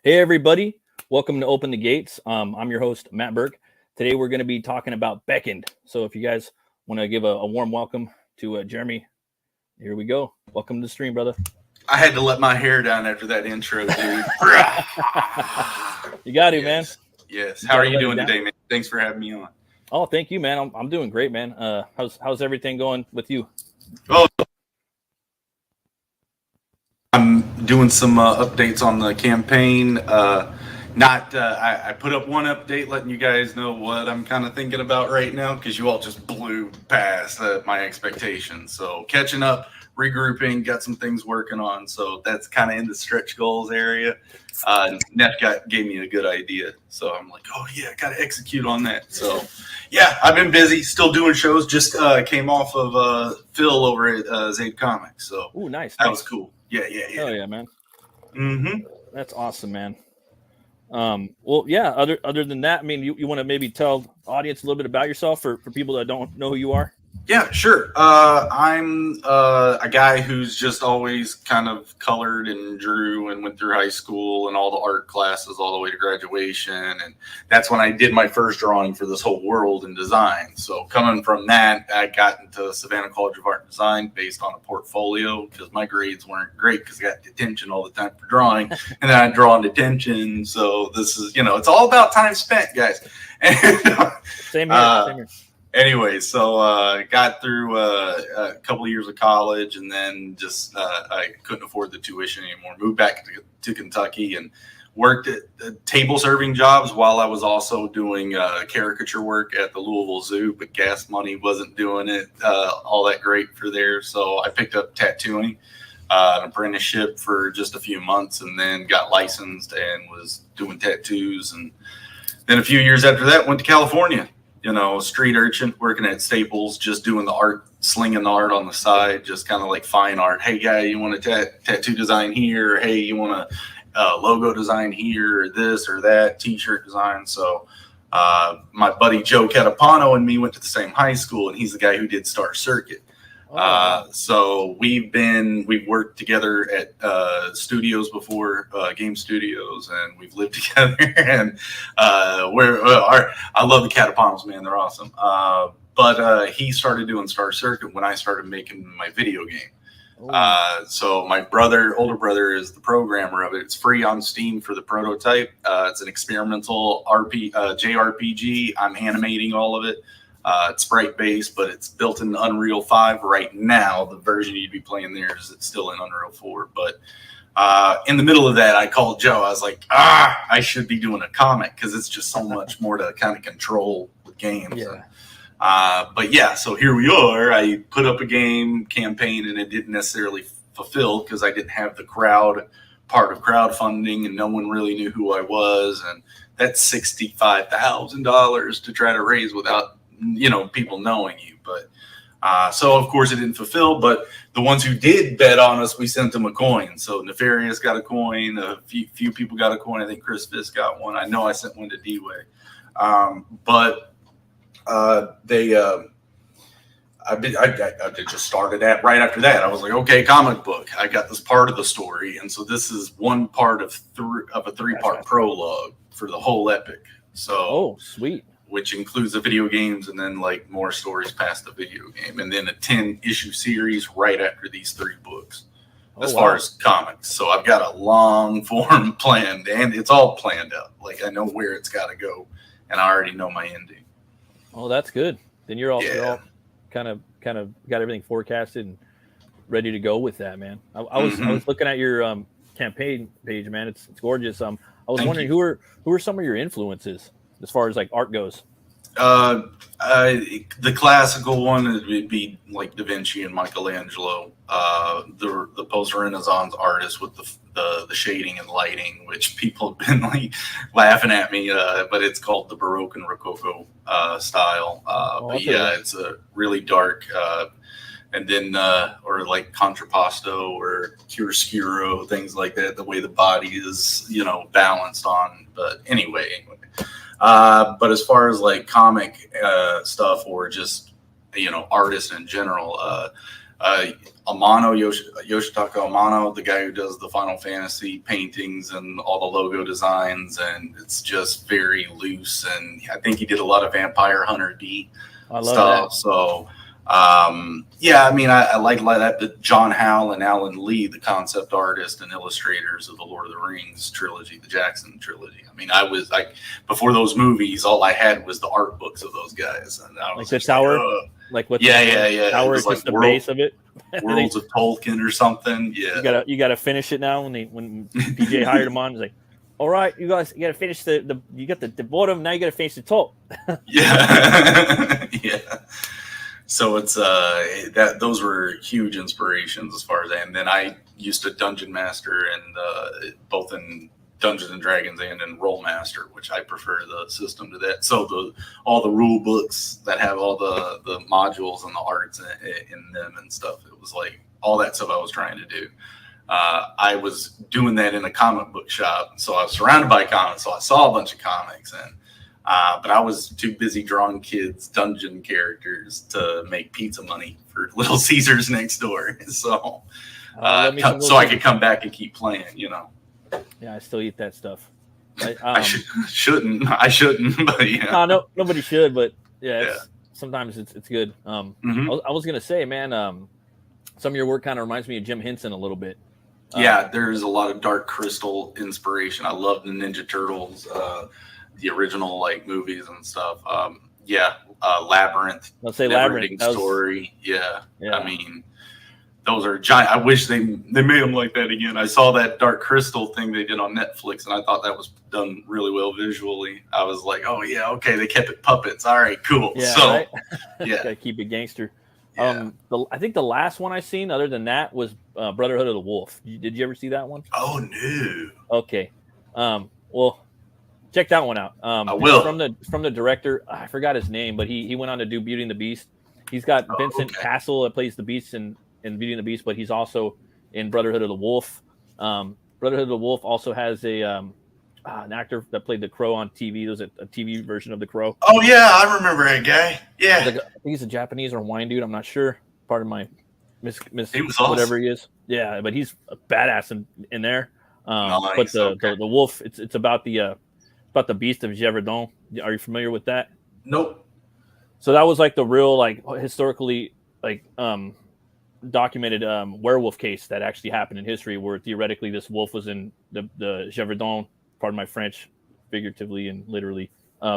Hey everybody, welcome to Open the Gates. I'm your host, Matt Burke. Today we're going to be talking about BECKONED. So if you guys want to give a warm welcome to Jeremy, here we go. Welcome to the stream, brother. I had to let my hair down after that intro, dude. You got to, man. Yes. How are you doing today, man? Thanks for having me on. Oh, thank you, man. I'm doing great, man. How's everything going with you? Oh, I'm doing some updates on the campaign. I put up one update letting you guys know what I'm kind of thinking about right now because you all just blew past my expectations. So catching up, regrouping, got some things working on. So that's kind of in the stretch goals area. Neff gave me a good idea. So I'm like, oh yeah, I got to execute on that. So yeah, I've been busy, still doing shows. Just came off of Phil over at Zabe Comics. So ooh, nice. That was cool. Yeah. Oh yeah, man. Mm-hmm. That's awesome, man. Well, yeah. Other than that, I mean, you want to maybe tell the audience a little bit about yourself for people that don't know who you are? Yeah, sure. I'm a guy who's just always kind of colored and drew and went through high school and all the art classes all the way to graduation. And that's when I did my first drawing for this whole world in design. So coming from that, I got into Savannah College of Art and Design based on a portfolio because my grades weren't great because I got detention all the time for drawing. And then I draw in detention. So this is, it's all about time spent, guys. Same here. Anyway, so got through a couple of years of college and then just I couldn't afford the tuition anymore. Moved back to Kentucky and worked at table serving jobs while I was also doing caricature work at the Louisville Zoo, but gas money wasn't doing it all that great for there. So I picked up tattooing, an apprenticeship for just a few months and then got licensed and was doing tattoos. And then a few years after that, went to California. Street urchin, working at Staples, just doing the art, slinging the art on the side, just kind of like fine art. Hey, guy, you want a tattoo design here? Hey, you want a logo design here, or this or that, T-shirt design? So my buddy Joe Catapano and me went to the same high school, and he's the guy who did Star Circuit. So we've worked together at studios before, game studios, and we've lived together. And I love the Catapanos, man; they're awesome. But he started doing Star Circuit when I started making my video game. So my older brother, is the programmer of it. It's free on Steam for the prototype. It's an experimental JRPG. I'm animating all of it. It's sprite-based, but it's built in Unreal 5 right now. The version you'd be playing there is still in Unreal 4. But in the middle of that, I called Joe. I was like, I should be doing a comic because it's just so much more to kind of control with games. Yeah. But yeah, so here we are. I put up a game campaign, and it didn't necessarily fulfill because I didn't have the part of crowdfunding, and no one really knew who I was. And that's $65,000 to try to raise without people knowing you. But so of course it didn't fulfill, but the ones who did bet on us, we sent them a coin. So Nefarious got a coin, a few people got a coin. I think Chris Fisk got one. I know I sent one to D-Way. I just started at right after that. I was like, okay, comic book. I got this part of the story, and so this is one part of a three-part prologue for the whole epic. So sweet. Which includes the video games and then like more stories past the video game, and then a 10-issue series right after these 3 books as far as comics. So I've got a long form planned, and it's all planned out. Like I know where it's got to go, and I already know my ending. Oh, that's good. Then you're all kind of got everything forecasted and ready to go with that, man. I was looking at your campaign page, man. It's gorgeous. I was wondering who are some of your influences as far as like art goes. The classical one would be like Da Vinci and Michelangelo, the post-Renaissance artists with the shading and lighting, which people have been like laughing at me, but it's called the Baroque and Rococo style. It's a really dark, and then or like contrapposto or chiaroscuro, things like that. The way the body is, balanced on. But anyway. But as far as like comic stuff or just artists in general, Yoshitaka Amano, the guy who does the Final Fantasy paintings and all the logo designs, and it's just very loose. And I think he did a lot of Vampire Hunter D stuff. That. So, yeah, I mean, I like that. But John Howe and Alan Lee, the concept artist and illustrators of the Lord of the Rings trilogy, the Jackson trilogy. I mean, I was like, before those movies, all I had was the art books of those guys, and I was like the tower. Like what? Yeah. Tower is like the base of it. Worlds of Tolkien or something. Yeah. You gotta finish it now. When PJ hired him on, he's like, all right, you guys, you gotta finish you got the bottom. Now you gotta finish the top. Yeah. Yeah. So it's those were huge inspirations as far as that. And then I used to dungeon master and both in Dungeons and Dragons and in Rollmaster, which I prefer the system to that. So all the rule books that have all the modules and the arts in them and stuff, it was like all that stuff I was trying to do. I was doing that in a comic book shop, so I was surrounded by comics, so I saw a bunch of comics, and but I was too busy drawing kids dungeon characters to make pizza money for Little Caesars next door. So so I could come back and keep playing, you know. Yeah, I still eat that stuff. I shouldn't, but yeah. No, nobody should, but yeah. Sometimes it's good. I was gonna say, man, some of your work kind of reminds me of Jim Henson a little bit. Yeah, there's a lot of Dark Crystal inspiration. I love the Ninja Turtles, the original like movies and stuff. Labyrinth. Let's say Labyrinth story. Yeah. I mean, those are giant. I wish they made them like that again. I saw that Dark Crystal thing they did on Netflix, and I thought that was done really well visually. I was like, oh yeah, okay, they kept it puppets. All right, cool. Yeah, so right? Yeah, gotta keep it gangster. Yeah. I think the last one I seen, other than that, was Brotherhood of the Wolf. Did you ever see that one? Oh no. Okay. Well, check that one out. I will. From the director, I forgot his name, but he went on to do Beauty and the Beast. He's got Vincent Castle that plays the Beast in Beauty and the Beast, but he's also in Brotherhood of the Wolf. Brotherhood of the Wolf also has an actor that played the Crow on TV. There's a TV version of the Crow. Oh yeah, I remember that guy. Yeah, I think he's a Japanese or Hawaiian dude. I'm not sure. Part of my miss he was awesome. Whatever he is. Yeah, but he's a badass in there. Nice. But the wolf, it's about the Beast of Gévaudan. Are you familiar with that? Nope. So that was like the real like historically like documented werewolf case that actually happened in history, where theoretically this wolf was in the Gévaudan, pardon my French, figuratively and literally,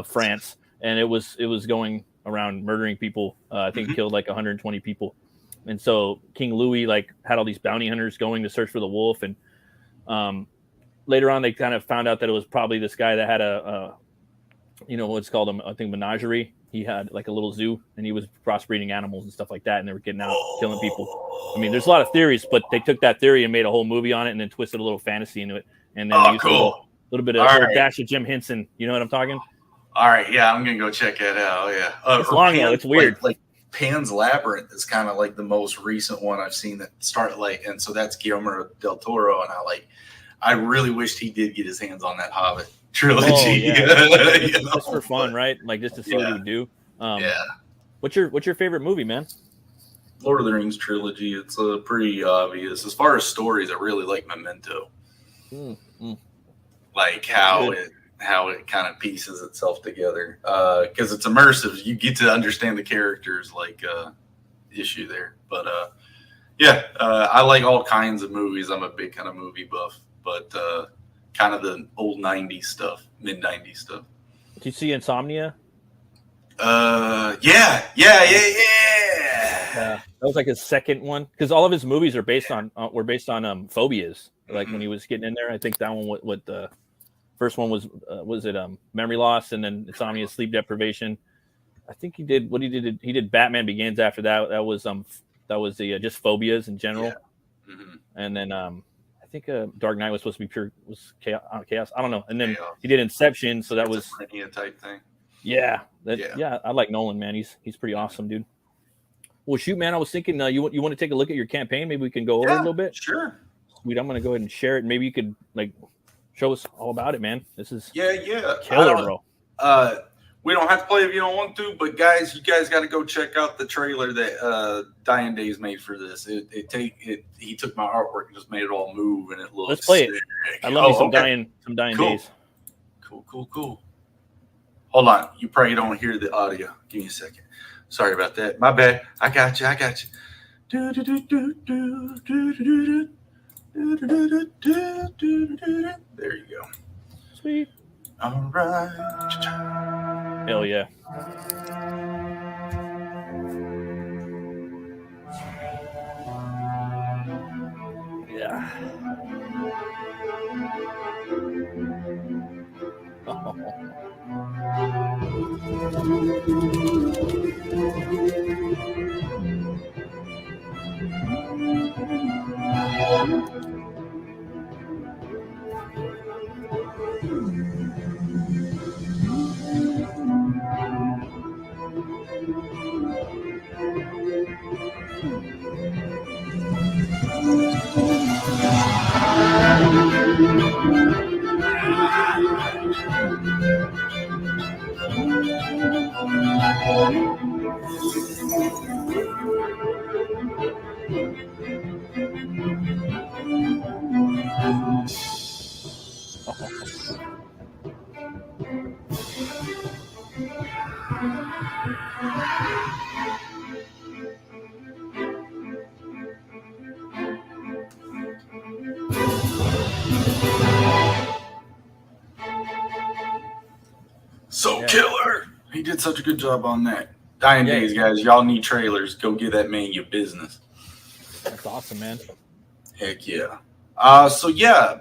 France, and it was going around murdering people. I think it killed like 120 people, and so King Louis like had all these bounty hunters going to search for the wolf, and later on they kind of found out that it was probably this guy that had a what's called I think menagerie. He had like a little zoo, and he was crossbreeding animals and stuff like that, and they were getting out killing people. I mean, there's a lot of theories, but they took that theory and made a whole movie on it, and then twisted a little fantasy into it, and then used a little bit of dash of Jim Henson. You know what I'm talking? All right, yeah, I'm gonna go check that out. Yeah, it's long though. It's weird. Like Pan's Labyrinth is kind of like the most recent one I've seen that started like, and so that's Guillermo del Toro, and I really wished he did get his hands on that Hobbit trilogy. Oh, yeah. Just for fun, right? Like just to see what he would do. What's your favorite movie, man? Lord of the Rings trilogy. It's pretty obvious. As far as stories, I really like Memento. Like how it kind of pieces itself together. Because it's immersive. You get to understand the characters like issue there. But I like all kinds of movies. I'm a big kind of movie buff. But kind of the old 90s stuff, mid 90s stuff. Did you see Insomnia? Yeah. That was like his second one, because all of his movies are based on phobias. Like when he was getting in there, I think that one what the first one was memory loss, and then Insomnia, sleep deprivation. I think he did Batman Begins after that. That was the just phobias in general. Yeah. And then I think Dark Knight was supposed to be chaos. I don't know. And then he did Inception, so that was a type thing. Yeah, I like Nolan, man. He's pretty awesome, dude. Well, shoot, man. I was thinking you want to take a look at your campaign. Maybe we can go over it a little bit. Sure. Sweet. I'm gonna go ahead and share it. And maybe you could like show us all about it, man. This is yeah killer, bro. We don't have to play if you don't want to, but guys, you guys got to go check out the trailer that Dying Days made for this. He took my artwork and just made it all move, and it looks. Let's play sick. it. I love me some Dying cool. Days. Cool. Hold on, you probably don't hear the audio. Give me a second. Sorry about that. My bad. I got you. There you go. Sweet. All right. Hell yeah. Yeah. So killer. He did such a good job on that. Dying Days, guys. Y'all need trailers. Go give that man your business. That's awesome, man. Heck yeah.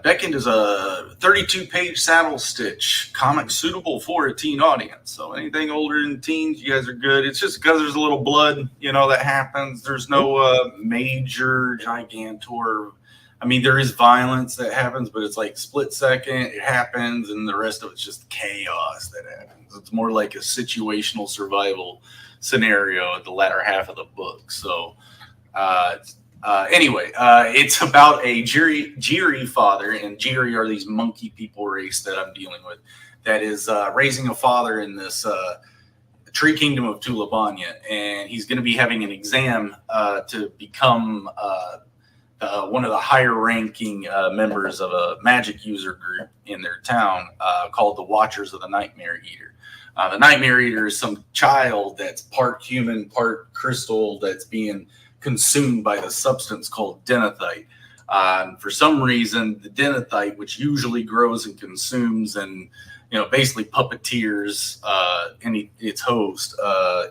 Beckoned is a 32-page saddle stitch comic suitable for a teen audience. So anything older than teens, you guys are good. It's just because there's a little blood, that happens. There's no major gigantor. I mean, there is violence that happens, but it's like split second. It happens, and the rest of it's just chaos that happens. It's more like a situational survival scenario at the latter half of the book. So, it's about a Jiri father, and Jiri are these monkey people race that I'm dealing with, that is raising a father in this tree kingdom of Tulabanya, and he's going to be having an exam to become one of the higher ranking members of a magic user group in their town called the Watchers of the Nightmare Eater. The Nightmare Eater is some child that's part human, part crystal that's being consumed by the substance called denethite. For some reason, the denethite, which usually grows and consumes and basically puppeteers its host,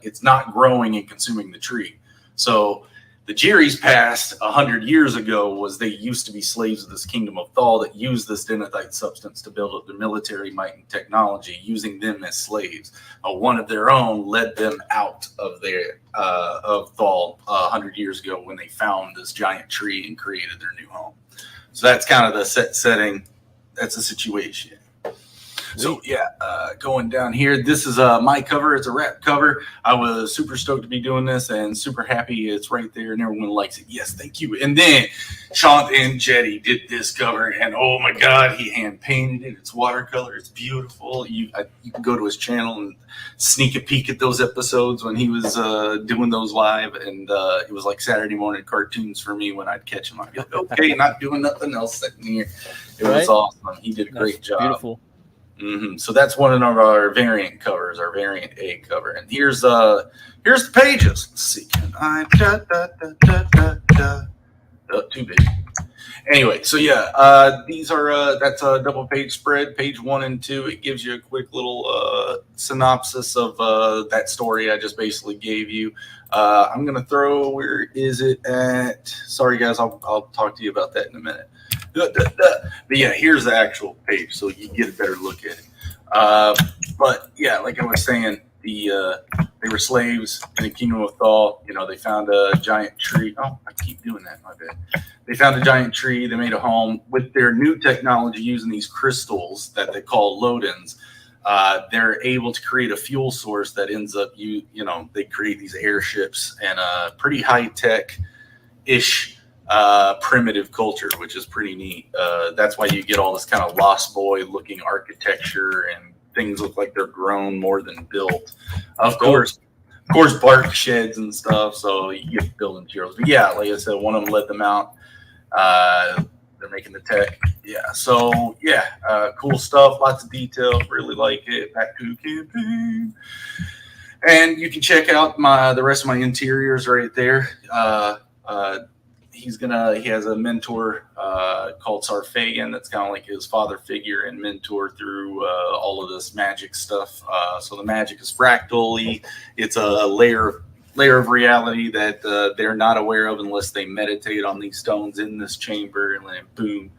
it's not growing and consuming the tree. So the Jiris past 100 years ago was they used to be slaves of this kingdom of Thal that used this denethite substance to build up their military might and technology, using them as slaves. One of their own led them out of Thal 100 years ago when they found this giant tree and created their new home. So that's kind of the setting. That's the situation. So going down here, this is my cover. It's a wrap cover. I was super stoked to be doing this and super happy it's right there and everyone likes it. Yes, thank you. And then Sean and Jetty did this cover, and oh my God, he hand painted it. It's watercolor. It's beautiful. You can go to his channel and sneak a peek at those episodes when he was doing those live, and it was like Saturday morning cartoons for me when I'd catch him. I'd be like, okay, not doing nothing else sitting here. It was awesome. He did a great job. Beautiful. Mm-hmm. So that's one of our variant covers, our variant A cover. And here's the pages. Let's see. Can I too big. Anyway, so these are that's a double page spread, page 1 and 2. It gives you a quick little synopsis of that story I just basically gave you. I'm gonna throw, where is it at? Sorry guys, I'll talk to you about that in a minute. But here's the actual page, so you get a better look at it. But like I was saying, they were slaves in the kingdom of Thal. They found a giant tree. Oh, I keep doing that. My bad. They found a giant tree. They made a home with their new technology using these crystals that they call Lodins. They're able to create a fuel source that ends up they create these airships and a pretty high tech ish primitive culture, which is pretty neat. That's why you get all this kind of Lost Boy looking architecture and things look like they're grown more than built. Of course, bark sheds and stuff, so you get building materials. But yeah, like I said, one of them let them out. They're making the tech. Yeah, so yeah, cool stuff. Lots of detail. Really like it. Back to campaign. And you can check out the rest of my interiors right there. He has a mentor called Sarfagan that's kind of like his father figure and mentor through all of this magic stuff. So the magic is fractal-y. It's a layer of reality that they're not aware of unless they meditate on these stones in this chamber, and then boom,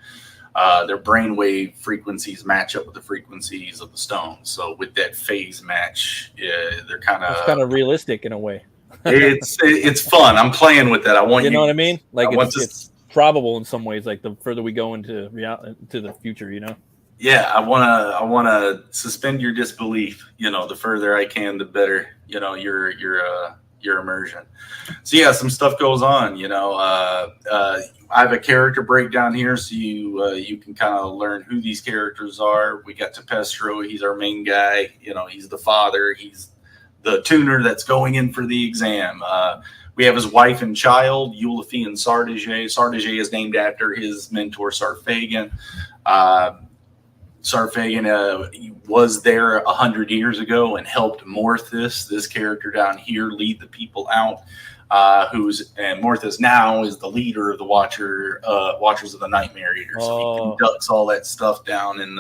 their brainwave frequencies match up with the frequencies of the stones. So with that phase match, they're kind of realistic in a way. It's fun. I'm playing with that. I want you know what I mean? Like it's probable in some ways. Like the further we go into the future, you know. Yeah, I wanna suspend your disbelief. You know, the further I can, the better. You know, your immersion. So yeah, some stuff goes on. You know, I have a character breakdown here, so you can kind of learn who these characters are. We got Tempestro. He's our main guy. You know, he's the father. He's the tuner that's going in for the exam. We have his wife and child, Eulafi and Sardige. Sardige is named after his mentor, Sarfagan. Sarfagan was there 100 years ago and helped Morthus, this character down here, lead the people out. And Morthus now is the leader of the Watchers of the Nightmare Eater. So he conducts all that stuff down in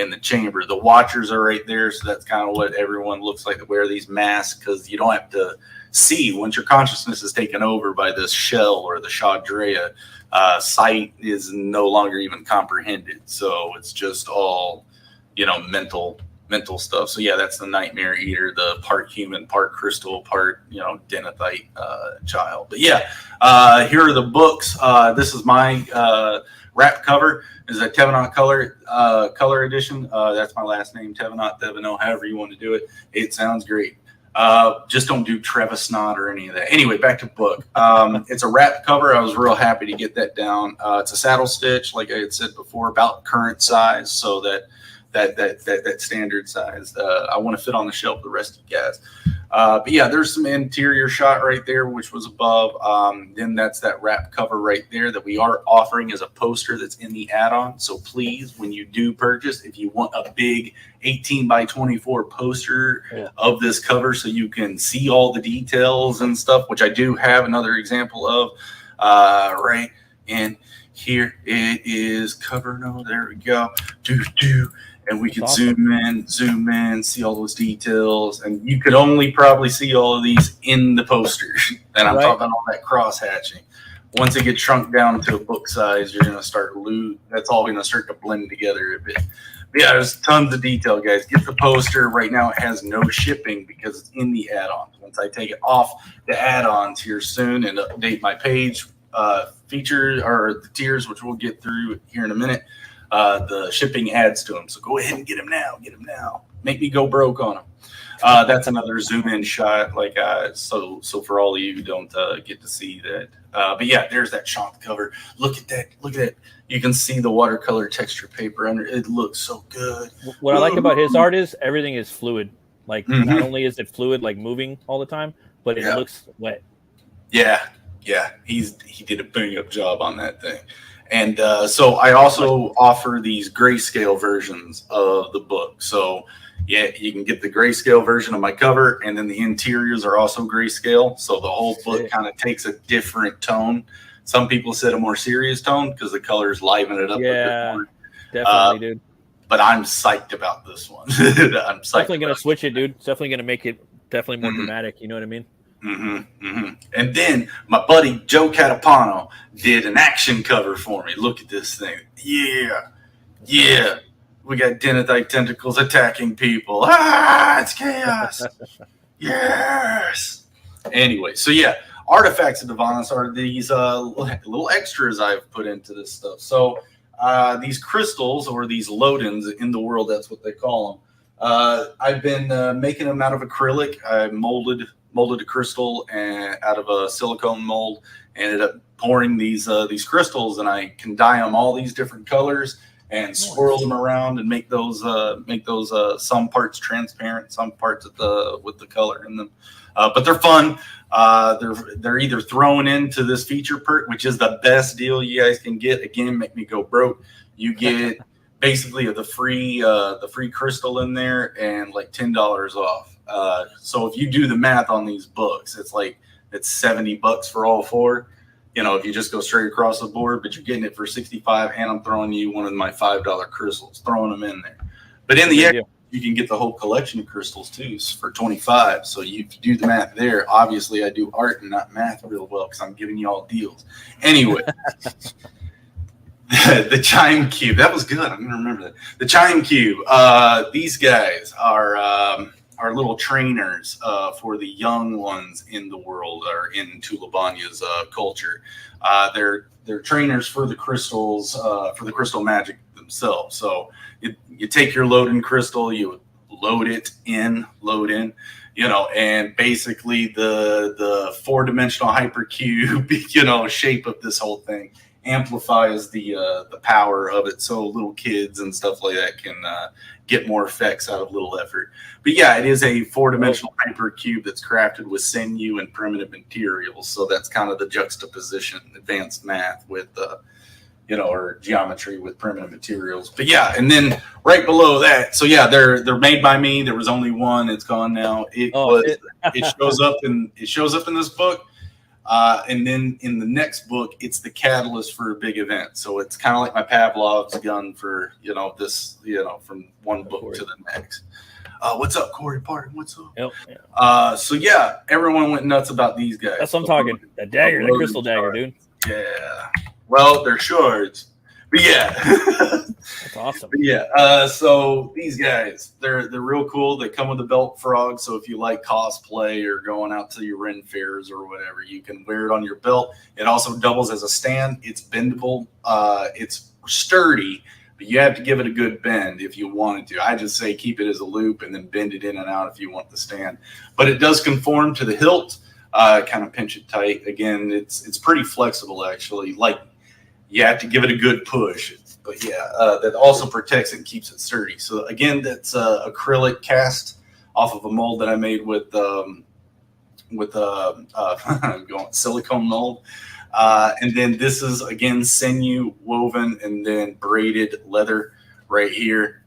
the chamber. The Watchers are right there, so that's kind of what everyone looks like. They wear these masks because you don't have to see. Once your consciousness is taken over by this shell or the Shadrea, sight is no longer even comprehended. So it's just all, you know, mental stuff. So yeah, that's the Nightmare Eater, the part human, part crystal, part, you know, Denethite child. But yeah, here are the books. This is my wrap cover. This is a Tevenant color edition. That's my last name, Tevenant, Devino, however you want to do it. It sounds great. Just don't do Trevisnot or any of that. Anyway, back to book. It's a wrap cover. I was real happy to get that down. It's a saddle stitch, like I had said before, about current size, so that standard size. I want to fit on the shelf the rest of you guys. But yeah, there's some interior shot right there, which was above. Then that's that wrap cover right there that we are offering as a poster that's in the add-on. So please, when you do purchase, if you want a big 18 by 24 poster of this cover so you can see all the details and stuff, which I do have another example of right in here. It is cover. No, there we go. And we can zoom in, see all those details. And you could only probably see all of these in the poster. And I'm talking about all that cross hatching. Once it gets shrunk down to a book size, you're going to start that's all going to start to blend together a bit. But yeah, there's tons of detail, guys. Get the poster. Right now it has no shipping because it's in the add-ons. Once I take it off the add-ons here soon and update my page feature or the tiers, which we'll get through here in a minute, the shipping adds to them. So go ahead and get them now. Make me go broke on them. That's another zoom in shot. Like so for all of you who don't get to see that. But yeah, there's that shot cover. Look at that. You can see the watercolor texture paper under. It looks so good. What I like about his art is everything is fluid. Like not only is it fluid, like moving all the time, but it looks wet. Yeah. He did a bang up job on that thing. And so I also offer these grayscale versions of the book. So yeah, you can get the grayscale version of my cover, and then the interiors are also grayscale. So the whole book kind of takes a different tone. Some people said a more serious tone because the colors liven it up a bit more. Definitely, dude. But I'm psyched about this one. I'm psyched. Definitely going to switch it, dude. It's definitely going to make it definitely more dramatic. You know what I mean? And then my buddy Joe Catapano did an action cover for me. Look at this thing. Yeah. We got Denethite tentacles attacking people. It's chaos. Yes. Anyway, so yeah, artifacts of Divanis are these little extras I've put into this stuff. So these crystals, or these Lodens in the world, that's what they call them. I've been making them out of acrylic. I molded a crystal and out of a silicone mold, ended up pouring these crystals, and I can dye them all these different colors. and swirl them around and make those some parts transparent, some parts with the color in them. But they're fun. They're either thrown into this feature perk, which is the best deal you guys can get. Again, make me go broke. You get basically the free crystal in there and like $10 off. So if you do the math on these books, it's $70 for all four. You know, if you just go straight across the board, but you're getting it for $65, and I'm throwing you one of my $5 crystals, throwing them in there. But in the end, you can get the whole collection of crystals too for $25. So you do the math there. Obviously, I do art and not math real well because I'm giving you all deals. Anyway, the chime cube, that was good. I'm gonna remember that. The chime cube. These guys are little trainers for the young ones in the world, or in Tulebanya's culture. They're trainers for the crystals, for the crystal magic themselves. So you take your load-in crystal, you load in, you know, and basically the four-dimensional hypercube, you know, shape of this whole thing amplifies the power of it, so little kids and stuff like that can get more effects out of little effort. But yeah, it is a four-dimensional hypercube that's crafted with sinew and primitive materials. So that's kind of the juxtaposition, advanced math with you know, or geometry with primitive materials. But yeah, and then right below that, so yeah, they're made by me. There was only one. It's gone now. It shows up in this book. And then in the next book, it's the catalyst for a big event. So it's kind of like my Pavlov's gun for, you know, this, you know, from one book to the next. What's up, Corey Parton? What's up? Yep, yeah. So yeah, everyone went nuts about these guys. That's what I'm talking. That dagger, that crystal dagger, dude. Yeah. Well, they're shards. But yeah. That's awesome. But yeah. So these guys, they're real cool. They come with a belt frog. So if you like cosplay or going out to your Ren fairs or whatever, you can wear it on your belt. It also doubles as a stand. It's bendable. It's sturdy, but you have to give it a good bend if you wanted to. I just say keep it as a loop and then bend it in and out if you want the stand. But it does conform to the hilt. Kind of pinch it tight. Again, it's pretty flexible actually. Like, you have to give it a good push. But yeah, that also protects it and keeps it sturdy. So again, that's acrylic cast off of a mold that I made with silicone mold. And then this is again sinew woven and then braided leather right here.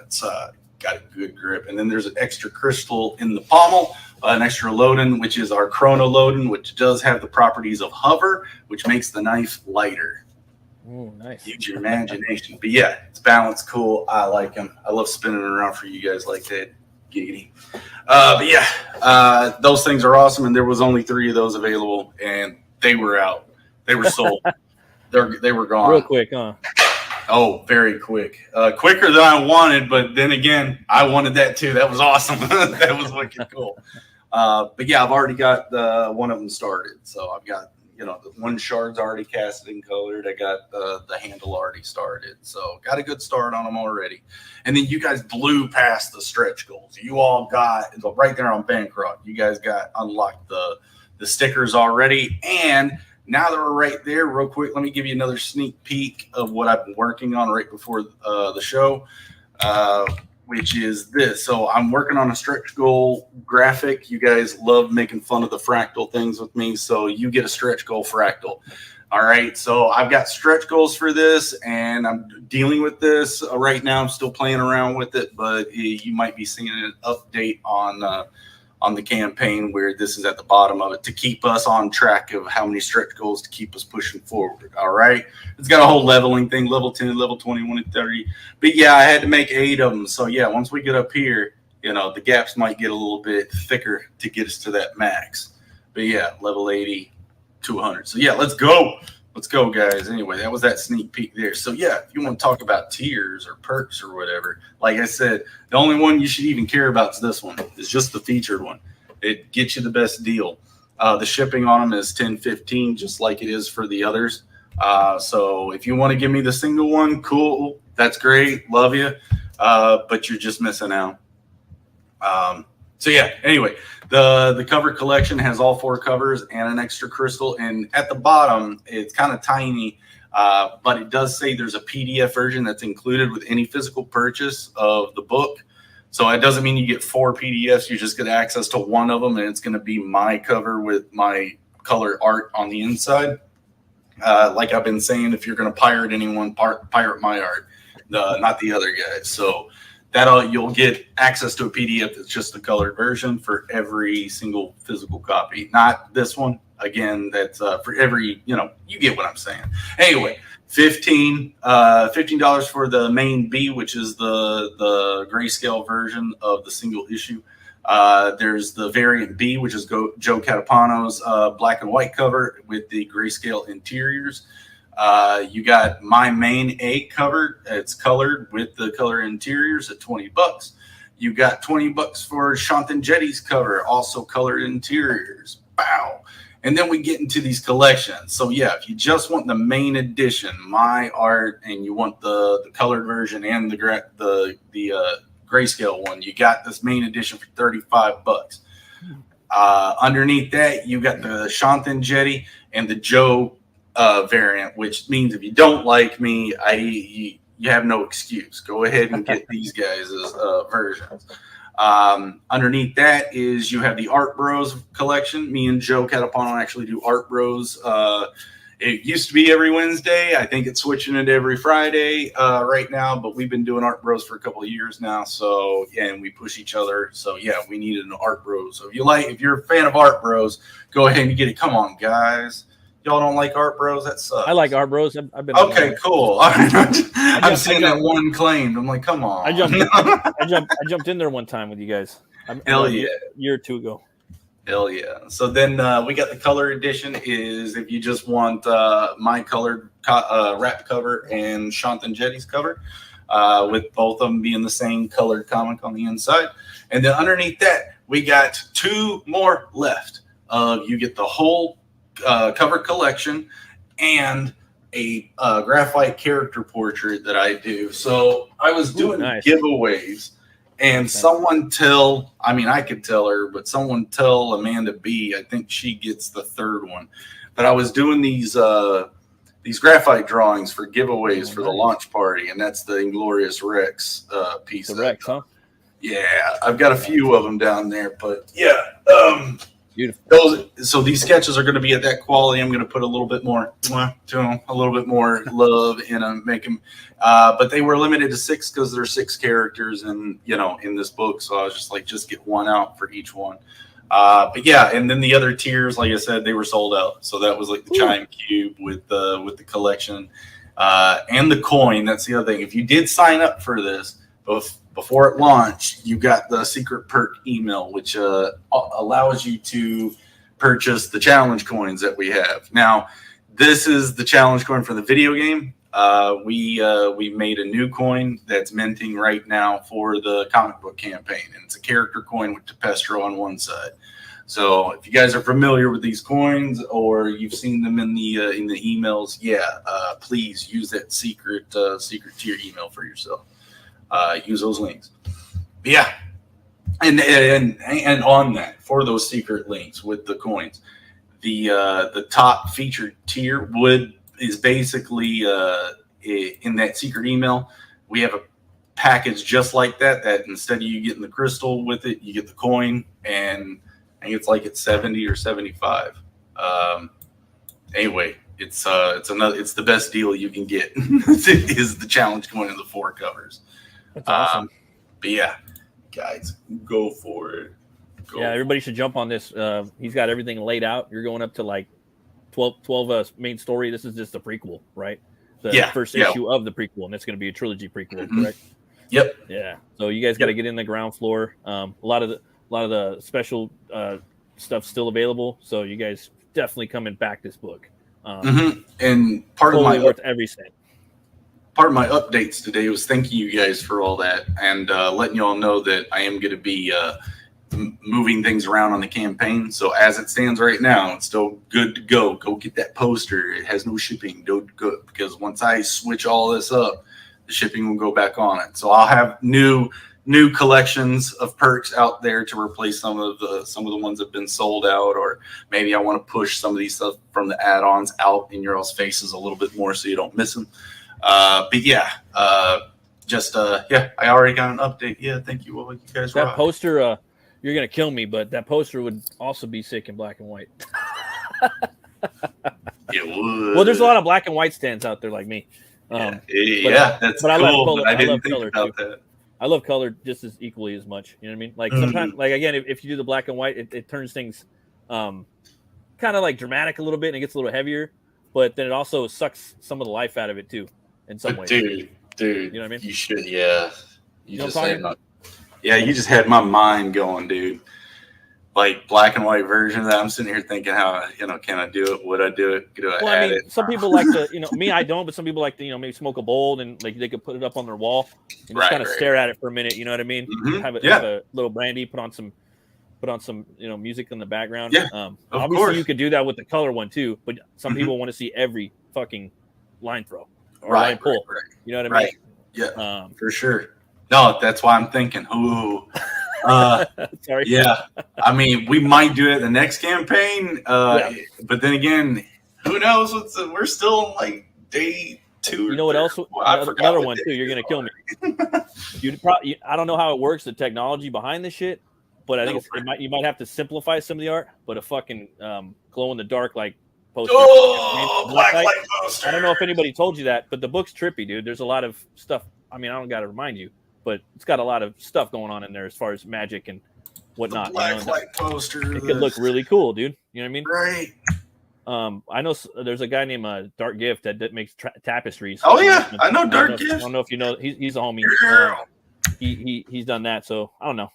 It's got a good grip. And then there's an extra crystal in the pommel, an extra load-in, which is our chrono load-in, which does have the properties of hover, which makes the knife lighter. Oh, nice. Use your imagination. But yeah, it's balanced, cool. I like them. I love spinning it around for you guys like that. Giggity. But yeah, those things are awesome. And there was only 3 of those available, and they were out. They were sold. They were gone. Real quick, huh? Oh, very quick. Quicker than I wanted, but then again, I wanted that too. That was awesome. That was wicked cool. But yeah, I've already got one of them started. So I've got, you know, the one shard's already casted and colored. I got the handle already started. So got a good start on them already. And then you guys blew past the stretch goals. You all got right there on Bancroft. You guys got unlocked the stickers already. And now that we're right there, real quick, let me give you another sneak peek of what I've been working on right before the show, which is this. So I'm working on a stretch goal graphic. You guys love making fun of the fractal things with me, so you get a stretch goal fractal. All right, so I've got stretch goals for this, and I'm dealing with this right now. I'm still playing around with it, but you might be seeing an update on the campaign where this is at the bottom of it to keep us on track of how many stretch goals to keep us pushing forward. All right. It's got a whole leveling thing, level 10, level 21, and 30. But yeah, I had to make 8 of them. So yeah, once we get up here, you know, the gaps might get a little bit thicker to get us to that max. But yeah, level 80 to 100. So yeah, let's go. Let's go, guys. Anyway, that was that sneak peek there. So yeah, if you want to talk about tiers or perks or whatever, like I said, the only one you should even care about is this one. It's just the featured one. It gets you the best deal. The shipping on them is $10.15, just like it is for the others. So if you want to give me the single one, cool. That's great. Love you. But you're just missing out. So yeah, anyway, the cover collection has all 4 covers and an extra crystal. And at the bottom, it's kind of tiny. But it does say there's a PDF version that's included with any physical purchase of the book. So it doesn't mean you get 4 PDFs. You just get access to one of them, and it's going to be my cover with my color art on the inside. Like I've been saying, if you're going to pirate anyone, pirate my art, not the other guys. So you'll get access to a PDF that's just the colored version for every single physical copy. Not this one. Again, that's for every, you get what I'm saying. Anyway, $15 for the main B, which is the grayscale version of the single issue. There's the variant B, which is Joe Catapano's black and white cover with the grayscale interiors. You got my main A cover. It's colored with the color interiors at $20. You got $20 for Shantan Jetty's cover, also colored interiors. Wow. And then we get into these collections. So yeah, if you just want the main edition, my art, and you want the colored version and the grayscale one, you got this main edition for $35. Underneath that, you got the Shantan Jetty and the Joe variant, which means if you don't like me, you have no excuse. Go ahead and get these guys' versions. Underneath that is you have the Art Bros collection. Me and Joe Catapano actually do Art Bros. It used to be every Wednesday. I think it's switching it every Friday right now, but we've been doing Art Bros for a couple of years now. So, and we push each other. So yeah, we needed an Art Bros. So if you're a fan of Art Bros, go ahead and get it. Come on, guys. Y'all don't like Art Bros? That sucks. I like Art Bros. I've been okay, cool. I'm seeing that one claimed. I'm like, come on. I jumped in there one time with you guys. Hell yeah. A year or two ago. Hell yeah. So then we got the color edition is if you just want my colored wrap cover and Shantan Jetty's cover with both of them being the same colored comic on the inside. And then underneath that, we got 2 more left. You get the whole cover collection and a graphite character portrait that I do. So I was doing giveaways, and someone I could tell her, but someone tell Amanda B, I think she gets the 3rd one. But I was doing these graphite drawings for giveaways for the launch party, and that's the Inglorious Rex piece. The Rex, huh? Yeah, I've got a few of them down there, but yeah. Beautiful. So these sketches are going to be at that quality. I'm going to put a little bit more to them, a little bit more love in them, make them. But they were limited to 6 because there's 6 characters in this book. So I was just like, just get one out for each one. But yeah, and then the other tiers, like I said, they were sold out. So that was like the Chime Cube with the collection and the coin. That's the other thing. If you did sign up for this, before it launched, you got the secret perk email, which allows you to purchase the challenge coins that we have. Now, this is the challenge coin for the video game. We made a new coin that's minting right now for the comic book campaign, and it's a character coin with Tepestro on one side. So if you guys are familiar with these coins or you've seen them in the emails, please use that secret tier email for yourself. Use those links. But yeah, and on that for those secret links with the coins, the top featured tier is basically in that secret email. We have a package just like that instead of you getting the crystal with it, you get the coin, and I think it's like it's 70 or 75. Anyway, it's the best deal you can get. Is the challenge coin of the 4 covers. That's awesome. But yeah, guys, go for it. Everybody should jump on this. He's got everything laid out. You're going up to like 12 main story. This is just the prequel, right? The first issue of the prequel, and it's going to be a trilogy prequel, correct? Yep. Yeah. So you guys got to get in the ground floor. A lot of the special stuff still available. So you guys definitely come and back this book. And part of my worth every cent. Part of my updates today was thanking you guys for all that and letting you all know that I am going to be moving things around on the campaign. So as it stands right now, it's still good to go. Go get that poster. It has no shipping. Don't go, because once I switch all this up, the shipping will go back on it. So I'll have new new collections of perks out there to replace some of the ones that have been sold out, or maybe I want to push some of these stuff from the add-ons out in your all's faces a little bit more so you don't miss them. But yeah, I already got an update. Yeah, thank you all. You guys that rock. Poster. You're gonna kill me, but that poster would also be sick in black and white. It would. Well, there's a lot of black and white stands out there like me. That's but I cool. love color. I didn't love think color about too. that. I love color just as equally as much. You know what I mean? Like sometimes, like again, if you do the black and white, it turns things kind of like dramatic a little bit and it gets a little heavier, but then it also sucks some of the life out of it too in some ways. Dude, you know what I mean? You should, yeah. You know just you just had my mind going, dude. Like black and white version of that. I'm sitting here thinking how, can I do it? Would I do it? Some people like to, me, I don't, but some people like to, maybe smoke a bowl and like they could put it up on their wall and just kind of stare at it for a minute. You know what I mean? Mm-hmm. Have a little brandy, put on some, music in the background. Yeah, obviously course. you could do that with the color one too, but some people want to see every fucking line throw or Right, line pull. right. You know what I mean? Yeah, for sure. No, that's why I'm thinking, ooh. Sorry. Yeah, I mean, we might do it the next campaign, but then again, who knows? We're still in like day 2. You know what else? Another one too. You're gonna kill me. I don't know how it works, the technology behind this shit, but I think you might have to simplify some of the art. But a fucking glow in the dark like poster. Black light poster. I don't know if anybody told you that, but the book's trippy, dude. There's a lot of stuff. I mean, I don't got to remind you, but it's got a lot of stuff going on in there as far as magic and whatnot. The black light poster. It could look really cool, dude. You know what I mean? Right. I know there's a guy named Dark Gift that makes tapestries. Oh yeah, I know Dark Gift. I don't know if you know. He's a homie. He's done that. So I don't know.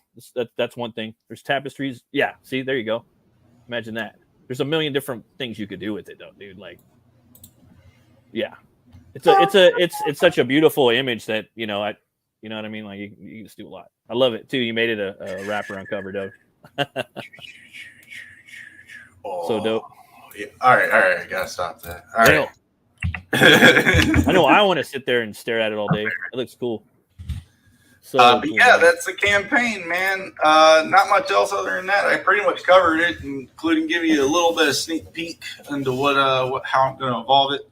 That's one thing. There's tapestries. Yeah. See, there you go. Imagine that. There's a million different things you could do with it, though, dude. Like, yeah, it's such a beautiful image that you know what I mean. Like you can just do a lot. I love it too. You made it a wraparound cover, dope. So dope. Yeah. All right. I gotta stop that. All right. I know. I want to sit there and stare at it all day. It looks cool. So but yeah, that's the campaign, man. Not much else other than that. I pretty much covered it, including giving you a little bit of sneak peek into how I'm going to evolve it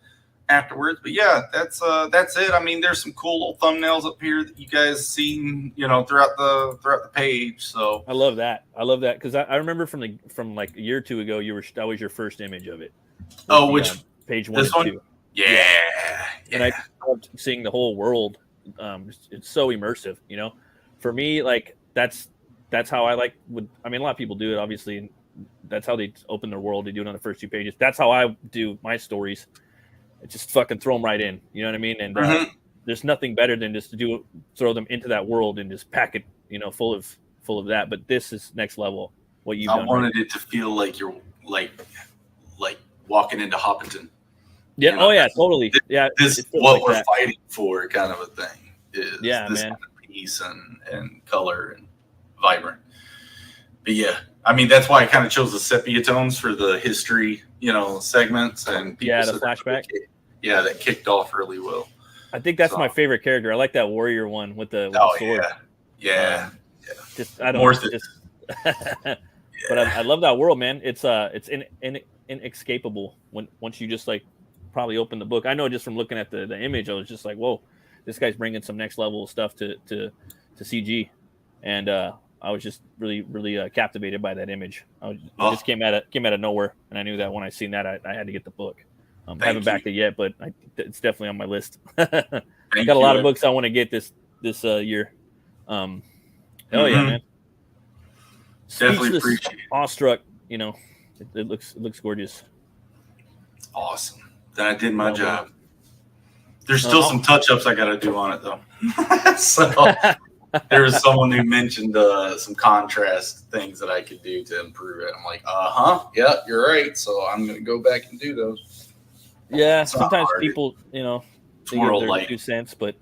afterwards. But yeah, that's it. I mean, there's some cool little thumbnails up here that you guys seen, throughout the page. So I love that because I remember from like a year or two ago, that was your first image of it. Which page 1 and 2? Yeah. And I loved seeing the whole world. It's so immersive, for me, like that's how I like a lot of people do it, obviously, and that's how they open their world. They do it on the first 2 pages. That's how I do my stories. I just fucking throw them right in, you know what I mean? And there's nothing better than just to throw them into that world and just pack it, full of that. But this is next level. What you've done. I wanted it to feel like you're like walking into Hoppington. Yeah. Oh yeah. Totally. Yeah. This is what we're fighting for, kind of a thing. Is this man. Kind of peace and color and vibrant. But yeah, I mean that's why I kind of chose the sepia tones for the history, segments and people the flashback. That kicked off really well. I think that's my favorite character. I like that warrior one with the sword. Yeah. Just I don't know. But I love that world, man. It's inescapable once you just like probably open the book. I know just from looking at the image, I was just like, whoa, this guy's bringing some next level stuff to CG, and I was just really really captivated by that image. It just came out of nowhere, and I knew that when I seen that I had to get the book. I haven't backed it yet, but it's definitely on my list. I got a lot of books I want to get this year. Hell yeah, man! Definitely appreciate it. Awestruck, it looks gorgeous. Awesome. Then I did my job. There's still some touch-ups I got to do on it, though. So there was someone who mentioned some contrast things that I could do to improve it. I'm like, yeah, you're right. So I'm going to go back and do those. Yeah, sometimes people, they give their 2 cents, but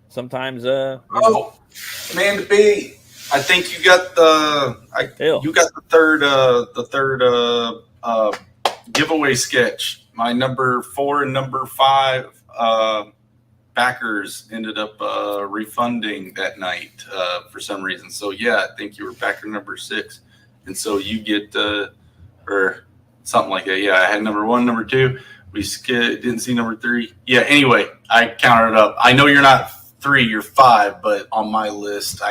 sometimes, man, to be. I think you got the third giveaway sketch. My number 4 and number 5 backers ended up refunding that night for some reason. So yeah, I think you were backer number 6, and so you get or something like that. Yeah, I had number 1, number 2. We didn't see number 3. Yeah. Anyway, I counted it up. I know you're not 3, you're 5, but on my list,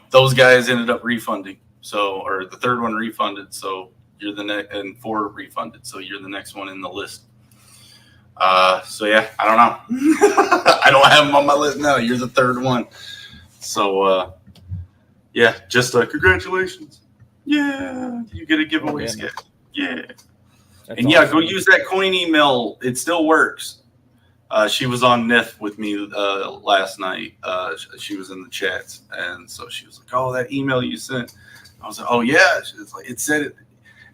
those guys ended up refunding. So, or the third one refunded. So you're the next, and 4 refunded. So you're the next one in the list. So yeah, I don't know. I don't have them on my list now. You're the third one. So, yeah, just congratulations. Yeah, you get a giveaway sketch. Yeah. That's and yeah, awesome. Go use that coin email. It still works. She was on NIF with me last night. She was in the chats, and so she was like, "Oh, that email you sent." I was like, "Oh yeah." She was like, "It said it."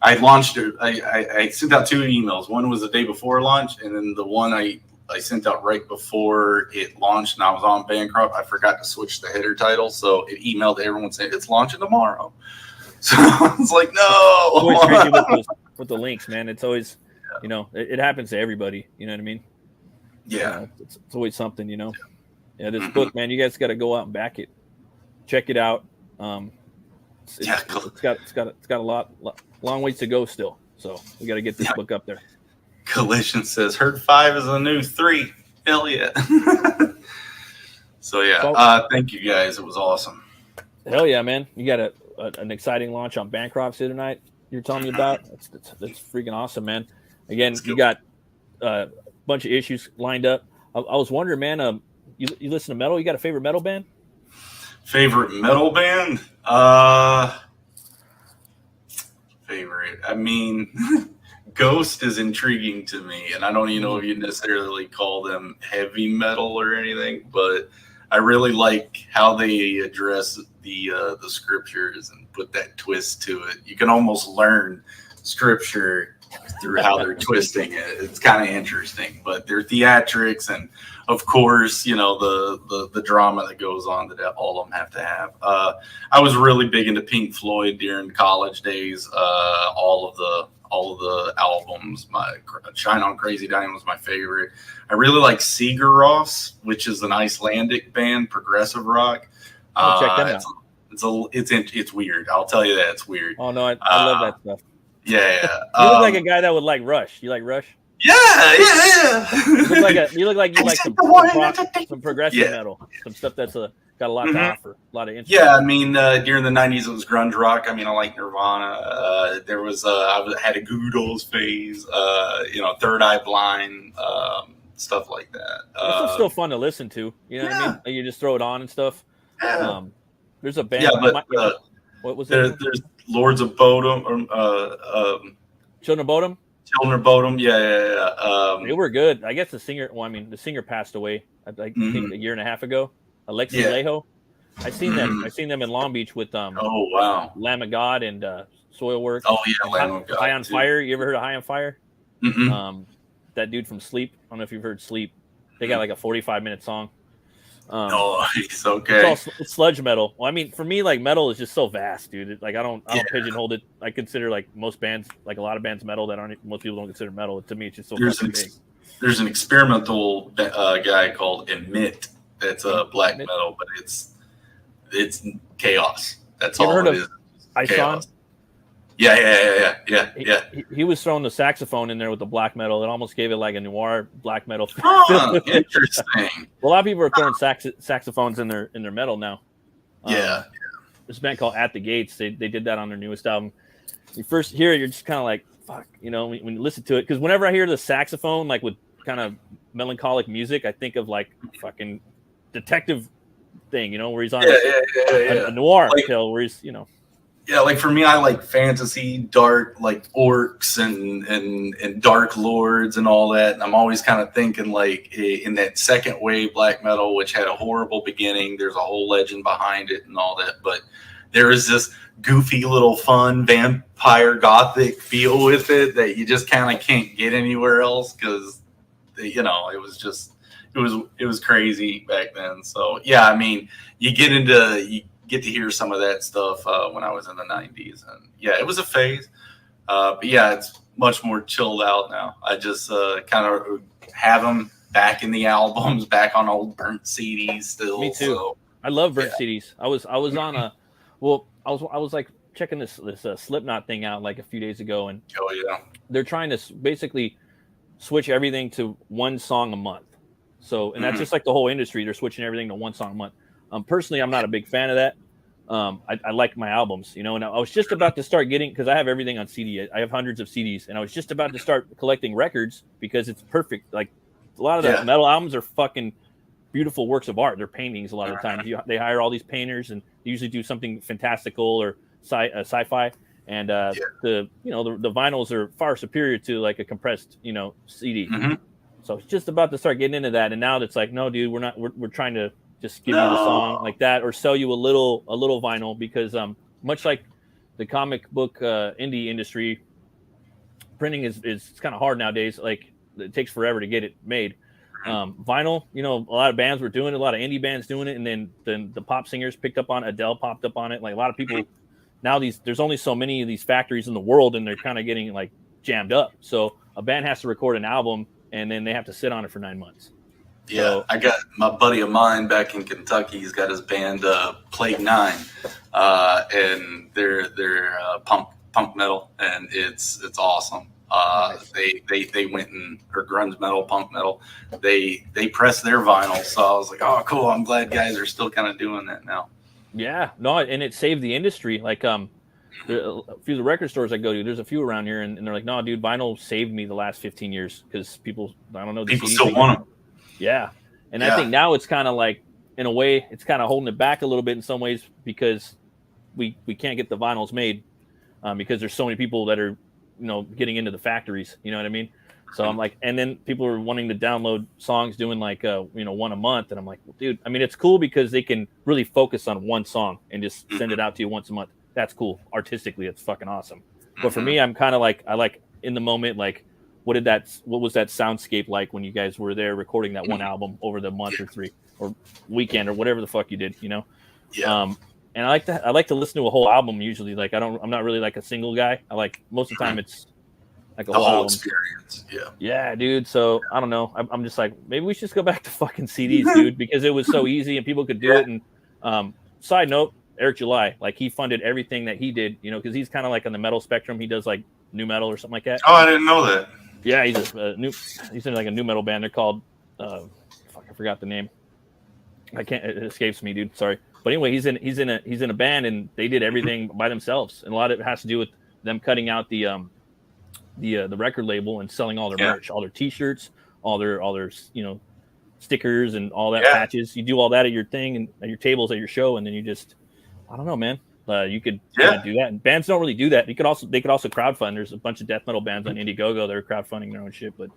I launched it. I sent out 2 emails. One was the day before launch, and then the one I sent out right before it launched, and I was on Bancroft. I forgot to switch the header title, so it emailed everyone saying it's launching tomorrow. So I was like, no. Always tricky with the links, man. It's always, it happens to everybody. You know what I mean? Yeah. It's always something, Yeah, this book, man, you guys got to go out and back it. Check it out. It's got a long ways to go still. So we got to get this book up there. Collision says, heard 5 is the new 3. Hell yeah. So yeah, thank you guys. It was awesome. Hell yeah, man. You got an exciting launch on Bancroft's here tonight you're telling me about. That's freaking awesome, man. Again, you got a bunch of issues lined up. I was wondering, man, you listen to metal? You got a favorite metal band? Favorite metal band? Favorite. I mean, Ghost is intriguing to me, and I don't even know if you necessarily call them heavy metal or anything, but I really like how they address the scriptures and put that twist to it. You can almost learn scripture through how they're twisting it. It's kind of interesting, but their theatrics and, of course, the drama that goes on that all of them have to have. I was really big into Pink Floyd during college days. All of the albums. My Shine On Crazy Diamond was my favorite. I really like Sigur Rós, which is an Icelandic band, progressive rock. Check them out. It's weird. I'll tell you that it's weird. Oh no, I love that stuff. Yeah. You look like a guy that would like Rush. You like Rush? Yeah. You look like you like some progressive metal, some stuff that's got a lot to offer, a lot of interest. Yeah, I mean, during the 90s, it was grunge rock. I mean, I like Nirvana. There was, I had a Goo Goo Dolls phase, Third Eye Blind, stuff like that. It's still fun to listen to. You know what I mean? Like you just throw it on and stuff. Yeah. There's a band. Yeah, but what was it? There's Lords of Bodom. Children of Bodom? Children of Bodom, yeah. They were good. I guess the singer passed away, I think a year and a half ago. Alexi Lejo. I seen them. I seen them in Long Beach with oh wow, Lamb of God and Soilwork. Oh yeah, Lamb of God. High on Fire. You ever heard of High on Fire? Mm-hmm. That dude from Sleep. I don't know if you've heard Sleep. They got like a 45-minute song. It's okay. It's sludge metal. Well, I mean, for me, like metal is just so vast, dude. Like I don't pigeonhole it. I consider like most bands, like a lot of bands, metal that most people don't consider metal. To me, it's just so fucking big. There's an experimental guy called Emit. That's a black metal, but it's chaos. That's all it is. Chaos. Yeah. He was throwing the saxophone in there with the black metal. It almost gave it like a noir black metal. Interesting. Well, a lot of people are throwing saxophones in their metal now. Yeah. There's a band called At the Gates. They did that on their newest album. You first hear it, you're just kind of like, fuck, when you listen to it. Because whenever I hear the saxophone, like with kind of melancholic music, I think of like fucking detective thing, where he's on a noir tale where he's, Yeah, like for me, I like fantasy, dark, like orcs and dark lords and all that. And I'm always kind of thinking like in that second wave black metal, which had a horrible beginning. There's a whole legend behind it and all that. But there is this goofy little fun vampire Gothic feel with it that you just kind of can't get anywhere else because, it was crazy back then. So, yeah, I mean, you get to hear some of that stuff when I was in the 90s. And yeah, it was a phase. But yeah, it's much more chilled out now. I just kind of have them back in the albums, back on old burnt CDs still. Me too. So, I love burnt CDs. I was on a, well, I was like checking this Slipknot thing out like a few days ago, and they're trying to basically switch everything to one song a month. So, and that's just like the whole industry. They're switching everything to one song a month. Personally, I'm not a big fan of that. I like my albums, you know, and I was just about to start getting, because I have everything on CD. I have hundreds of CDs, and I was just about to start collecting records because it's perfect. Like a lot of the metal albums are fucking beautiful works of art. They're paintings a lot of the time. They hire all these painters, and they usually do something fantastical or sci-fi. And the vinyls are far superior to like a compressed, you know, CD. So I was just about to start getting into that, and now it's like, no, dude, we're trying to just give you the song like that, or sell you a little vinyl, because much like the comic book indie industry, printing is kind of hard nowadays. Like it takes forever to get it made. Vinyl, you know, a lot of bands were doing it, a lot of indie bands doing it, and then the pop singers picked up on it. Adele popped up on it. Like a lot of people now, there's only so many of these factories in the world, and they're kind of getting like jammed up. So a band has to record an album, and then they have to sit on it for 9 months. Yeah, so, I got my buddy of mine back in Kentucky. He's got his band Plague 9, and they're punk metal, and it's awesome. Nice. They went or grunge metal, punk metal. They pressed their vinyl, so I was like, oh, cool. I'm glad guys are still kind of doing that now. Yeah, no, and it saved the industry. Like a few of the record stores I go to, there's a few around here, and they're like, no, dude, vinyl saved me the last 15 years because people, I don't know, people still want them. Yeah, and I think now it's kind of like, in a way, it's kind of holding it back a little bit in some ways, because we can't get the vinyls made because there's so many people that are, you know, getting into the factories. You know what I mean? So I'm like, and then people are wanting to download songs, doing like one a month, and I'm like, well, dude, I mean, it's cool because they can really focus on one song and just send it out to you once a month. That's cool. Artistically, it's fucking awesome. But for me, I'm kind of like, I like in the moment, like, what was that soundscape like when you guys were there recording that one album over the month or 3 or weekend or whatever the fuck you did, you know? Yeah. And I like to listen to a whole album usually. Like I'm not really like a single guy. I like, most of the time it's like a whole experience. Yeah. Yeah, dude. So I don't know. I'm just like, maybe we should just go back to fucking CDs, dude, because it was so easy and people could do it. And side note, Eric July, like he funded everything that he did, you know, because he's kind of like on the metal spectrum. He does like new metal or something like that. Oh, I didn't know that. Yeah, he's in like a new metal band. They're called I forgot the name. It escapes me, dude. Sorry. But anyway, he's in a band, and they did everything by themselves. And a lot of it has to do with them cutting out the record label and selling all their merch, all their t-shirts, all their you know, stickers and all that patches. You do all that at your thing and at your tables at your show, and then you just, I don't know, man. You could do that, and bands don't really do that. They could also crowdfund. There's a bunch of death metal bands on Indiegogo that are crowdfunding their own shit. But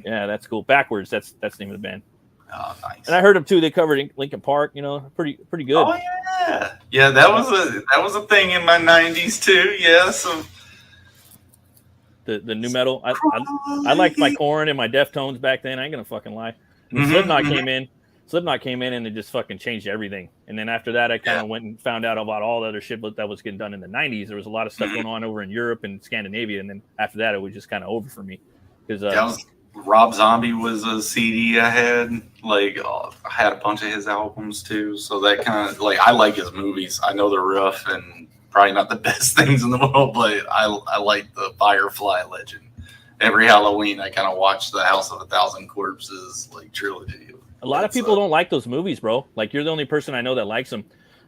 yeah, that's cool. Backwards, that's the name of the band. Oh, nice. And I heard them too. They covered Linkin Park. You know, pretty good. Oh yeah. That was a thing in my '90s too. Yeah, so the new metal. I liked my Korn and my Deftones back then. I ain't gonna fucking lie. And Slipknot came in and it just fucking changed everything. And then after that, I kind of went and found out about all the other shit that was getting done in the 90s. There was a lot of stuff going on over in Europe and Scandinavia. And then after that, it was just kind of over for me. Because Rob Zombie was a CD I had. Like, I had a bunch of his albums too. So that kind of, like, I like his movies. I know they're rough and probably not the best things in the world, but I like the Firefly Legend. Every Halloween, I kind of watch the House of a Thousand Corpses like trilogy. A lot of people don't like those movies, bro. Like, you're the only person I know that likes them.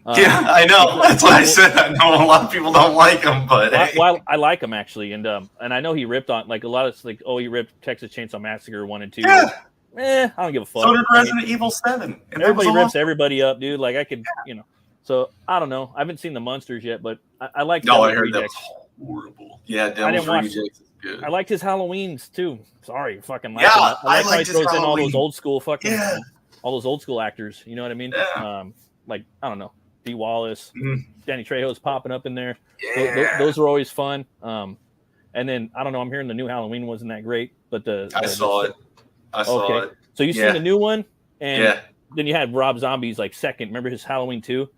Yeah, I know. That's what I said. I know a lot of people don't like them, but well, I like them actually, and I know he ripped on like a lot of like, he ripped Texas Chainsaw Massacre 1 and 2. Yeah, I don't give a fuck. So did Resident Evil 7. Everybody rips everybody up, dude. Like I could, you know. So I don't know. I haven't seen the Monsters yet, but I like. No, I heard that was horrible. Yeah, Devil's Rejects is good. I liked his Halloweens too. Sorry, fucking like him. I like how he throws in all those old school fucking, all those old school actors. You know what I mean? Yeah. Like I don't know, Dee Wallace, Danny Trejo's popping up in there. Yeah. Those are always fun. And then I don't know. I'm hearing the new Halloween wasn't that great, but I saw it. So you seen the new one, and then you had Rob Zombie's like second. Remember his Halloween 2?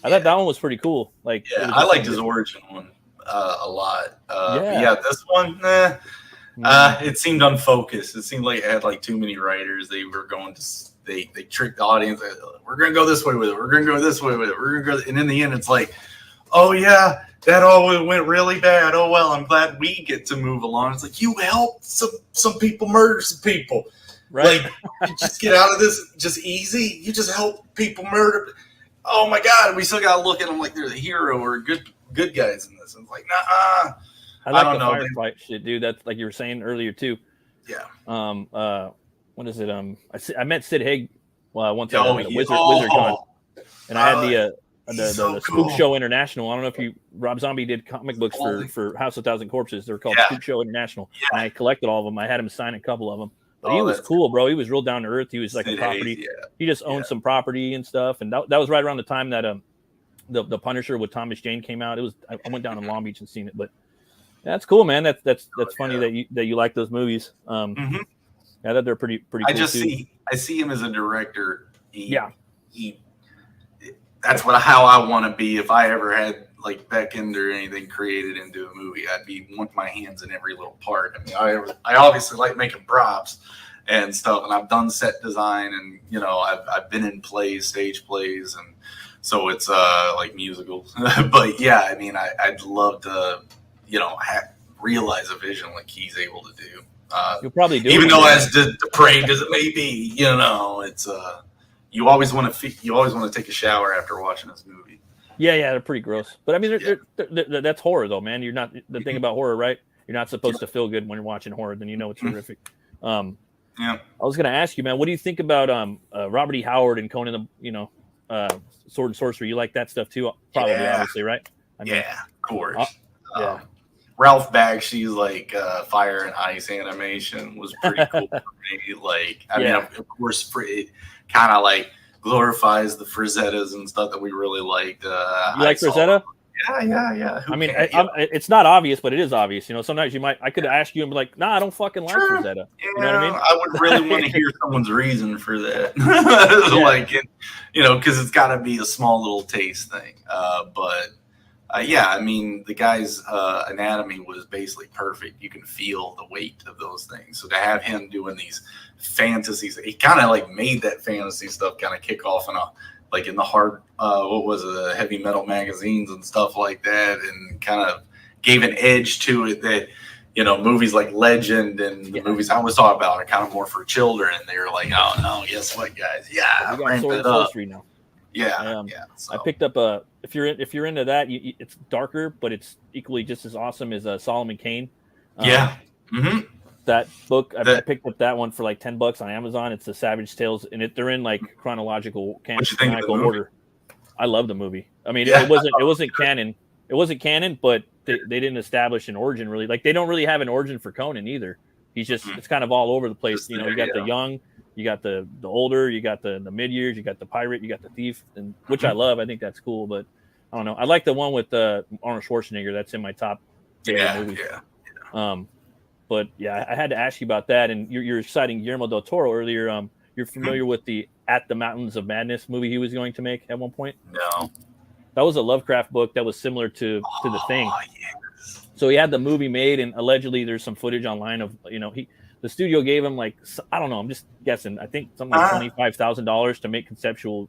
I thought that one was pretty cool. Like, I liked his origin one a lot. Yeah, this one, It seemed unfocused. It seemed like it had like too many writers. They were going to they tricked the audience. We're gonna go this way with it. We're gonna go this way with it. We're gonna go, and in the end, it's like, oh yeah, that all went really bad. Oh well, I'm glad we get to move along. It's like you helped some people murder some people. Right. Like you just get out of this just easy. You just help people murder. Oh my God, we still gotta look at them like they're the hero or good guys in this. And it's like, nah. I like the firefight shit, dude. That's like you were saying earlier too. Yeah. What is it? I met Sid Haig one time at WizardCon, and I had the Spook Show International. I don't know if Rob Zombie did comic books for House of Thousand Corpses. They're called Spook Show International, and I collected all of them. I had him sign a couple of them. But he was cool, bro. He was real down to earth. He was like a property. He just owned some property and stuff. And that was right around the time that the Punisher with Thomas Jane came out. I went down in Long Beach and seen it, but that's cool, man. That's funny that you like those movies. Yeah, that they're pretty cool. I see him as a director. That's how I want to be. If I ever had like BECKONED or anything created into a movie, I'd want my hands in every little part. I mean, I obviously like making props and stuff, and I've done set design, and I've been in plays, stage plays, and so it's like musicals. But yeah, I mean, I'd love to realize a vision like he's able to do. You'll probably do, even though as depraved as it may be, it's you always want to take a shower after watching this movie. Yeah, they're pretty gross. But I mean, that's horror, though, man. You're not the thing about horror, right? You're not supposed to feel good when you're watching horror. Then it's horrific. I was going to ask you, man, what do you think about Robert E. Howard and Conan the Sword and Sorcery? You like that stuff too, probably, obviously, right? I mean, of course. Ralph Bakshi's like Fire and Ice animation was pretty cool for me. Like, I mean, of course, it kind of like glorifies the Frazettas and stuff that we really liked. You like Frazetta? Yeah. I mean, it's not obvious, but it is obvious. Sometimes I could ask you and be like, nah, I don't fucking like Frazetta. You know what I mean? I would really want to hear someone's reason for that. Because it's got to be a small little taste thing. I mean, the guy's anatomy was basically perfect. You can feel the weight of those things. So to have him doing these fantasies, he kind of like made that fantasy stuff kind of kick off in the hard, heavy metal magazines and stuff like that, and kind of gave an edge to it that, movies like Legend and the movies I was talking about are kind of more for children. And they were like, oh no, guess what, guys? Yeah, we got Sword and Sorcery now. So. I picked up if you're into that, it's darker, but it's equally just as awesome as Solomon Kane. That book, I picked up that one for like $10 on Amazon. It's the Savage Tales, and they're in like chronological order. I love the movie. I mean, it wasn't canon. It wasn't canon, but they didn't establish an origin really. Like they don't really have an origin for Conan either. He's just it's kind of all over the place. You got the young. You got the older, you got the mid years, you got the pirate, you got the thief, and which I love. I think that's cool, but I don't know. I like the one with Arnold Schwarzenegger. That's in my top favorite movies. But I had to ask you about that. And you're citing Guillermo del Toro earlier. You're familiar with the At the Mountains of Madness movie he was going to make at one point? No. That was a Lovecraft book that was similar to The Thing. Yes. So he had the movie made, and allegedly there's some footage online of the studio gave him like, I don't know, I'm just guessing, I think something like $25,000 to make conceptual,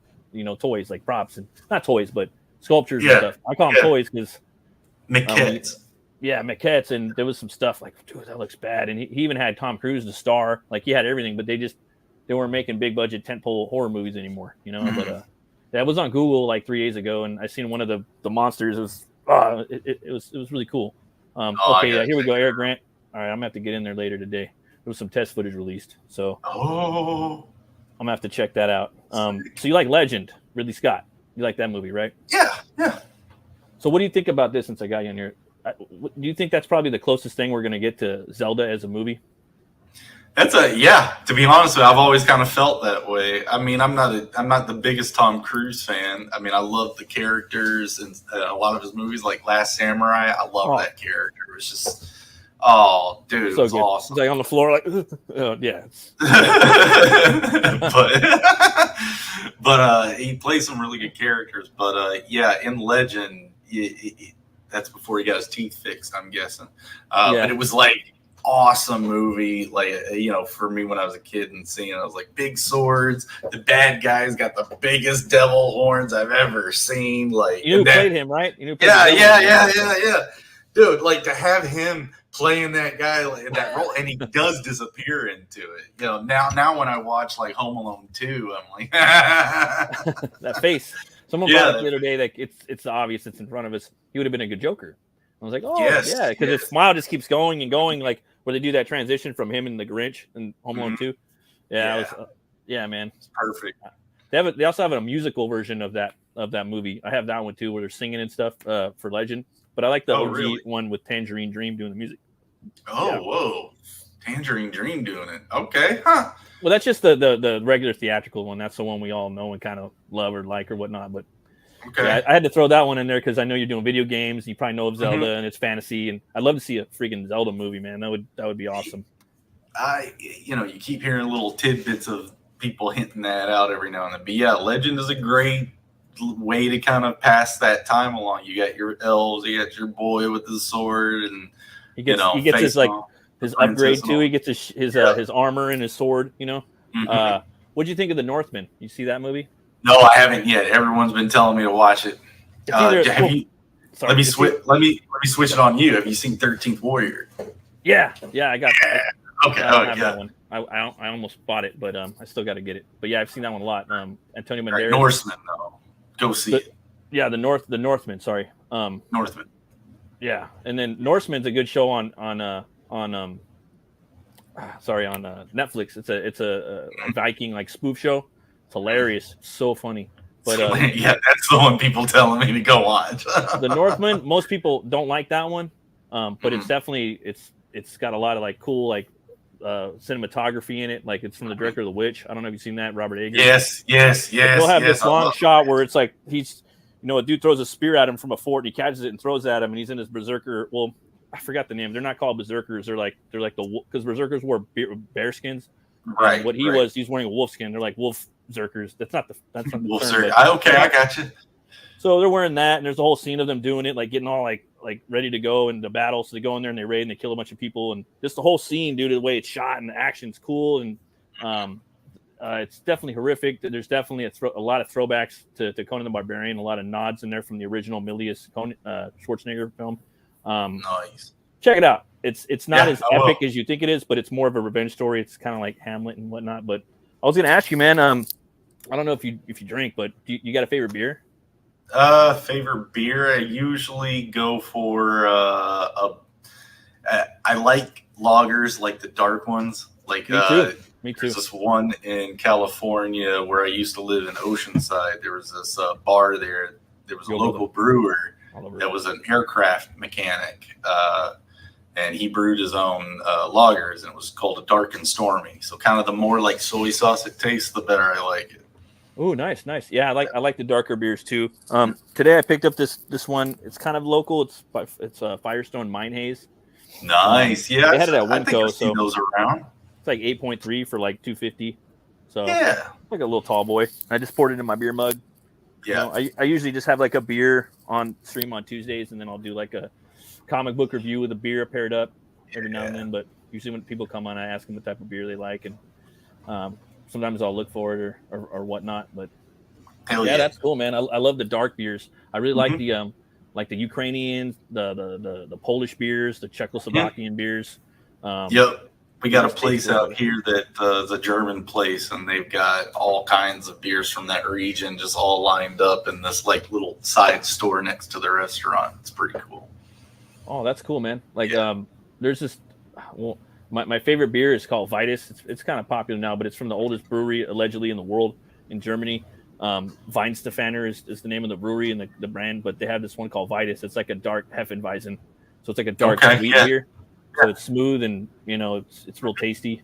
toys, like props, and not toys, but sculptures and stuff. I call them toys because maquettes. Maquettes, and there was some stuff like, dude, that looks bad. And he even had Tom Cruise the star, like he had everything, but they weren't making big budget tentpole horror movies anymore, But that was on Google like 3 days ago, and I seen one of the monsters. It was really cool. Here we go, Eric Grant. All right, I'm gonna have to get in there later today. There was some test footage released, so I'm gonna have to check that out. So you like Legend, Ridley Scott? You like that movie, right? Yeah. So what do you think about this? Since I got you in here, do you think that's probably the closest thing we're gonna get to Zelda as a movie? To be honest with you, I've always kind of felt that way. I mean, I'm not the biggest Tom Cruise fan. I mean, I love the characters and a lot of his movies, like Last Samurai. I love that character. It was just, dude, it was awesome. He's like on the floor, like, yeah. but he plays some really good characters. But in Legend, that's before he got his teeth fixed, I'm guessing. But it was like awesome movie. Like, you know, for me when I was a kid and seeing it, I was like, big swords. The bad guy's got the biggest devil horns I've ever seen. Like, you played him, right? Yeah. Dude, like to have him playing that guy in that role, and he does disappear into it. You know, now when I watch like Home Alone 2, I'm like, that face. Someone brought up the other day that it's obvious it's in front of us. He would have been a good Joker. I was like, oh yeah, because his smile just keeps going and going, like where they do that transition from him and the Grinch and Home Alone 2. Yeah, man, it's perfect. They also have a musical version of that movie. I have that one too, where they're singing and stuff for Legend. But I like the OG one with Tangerine Dream doing the music. Whoa. Tangerine Dream doing it. Okay, huh? Well, that's just the regular theatrical one. That's the one we all know and kind of love or like or whatnot. But I had to throw that one in there because I know you're doing video games. You probably know of Zelda and it's fantasy. And I'd love to see a freaking Zelda movie, man. That would be awesome. You keep hearing little tidbits of people hinting that out every now and then. But yeah, Legend is a great way to kind of pass that time along. You got your elves, you got your boy with the sword, and he gets his his upgrade too. He gets his armor and his sword. You know, what'd you think of the Northman? You see that movie? No, I haven't yet. Everyone's been telling me to watch it. Let me switch it on you. Have you seen 13th Warrior? Yeah, I got that. Okay, that one. I almost bought it, but I still got to get it. But yeah, I've seen that one a lot. Antonio Banderas. Right, Norseman though. Go see it. Yeah, the Northman. Sorry, Northman. Yeah, and then Norseman's a good show on Netflix. It's a Viking like spoof show. It's hilarious, so funny. But that's the one people telling me to go watch. The Northman. Most people don't like that one, but it's definitely it's got a lot of like cool like cinematography in it. Like it's from the director of The Witch. I don't know if you've seen that, Robert Eggers. Yes. They'll have this long shot where it's like he's, a dude throws a spear at him from a fort and he catches it and throws it at him and he's in his berserker. Well, I forgot the name. They're not called berserkers. They're like because berserkers wore bear skins. Right. And what he was, he's wearing a wolf skin. They're like wolf berserkers. That's not the wolf term. I got you. So they're wearing that, and there's a whole scene of them doing it, like getting all like ready to go into battle. So they go in there and they raid and they kill a bunch of people, and just the whole scene, dude, the way it's shot and the action's cool, and it's definitely horrific. There's definitely a lot of throwbacks to Conan the Barbarian, a lot of nods in there from the original Milius Schwarzenegger film. Nice. Check it out. It's not as epic as you think it is, but it's more of a revenge story. It's kind of like Hamlet and whatnot. But I was going to ask you, man. I don't know if you drink, but you got a favorite beer? Favorite beer? I usually go for I like lagers, like the dark ones. Like Me too. There's this one in California where I used to live in Oceanside. There was this bar there. There was a local brewer that was an aircraft mechanic, and he brewed his own lagers, and it was called a Dark and Stormy. So kind of the more like soy sauce it tastes, the better I like it. Oh, nice. Yeah, I like the darker beers too. Today I picked up this one. It's kind of local. It's Firestone Mine Haze. Nice. Yeah, they had it at Winco. So those around. It's like 8.3 for like $2.50. So yeah, like a little tall boy. I just poured it in my beer mug. Yeah. I usually just have like a beer on stream on Tuesdays, and then I'll do like a comic book review with a beer paired up every now and then. But usually when people come on, I ask them what type of beer they like, and sometimes I'll look for it or whatnot. But yeah, that's cool, man. I love the dark beers. I really like the Ukrainian, the Polish beers, the Czechoslovakian beers. Yep. We got a place out here that a German place, and they've got all kinds of beers from that region just all lined up in this like little side store next to the restaurant. It's pretty cool. Oh, that's cool, man. Like there's this my favorite beer is called Vitus. It's kind of popular now, but it's from the oldest brewery allegedly in the world in Germany. Weinstefaner is the name of the brewery and the brand, but they have this one called Vitus. It's like a dark Hefeweizen. So it's like a dark sweet beer. So it's smooth and it's real tasty.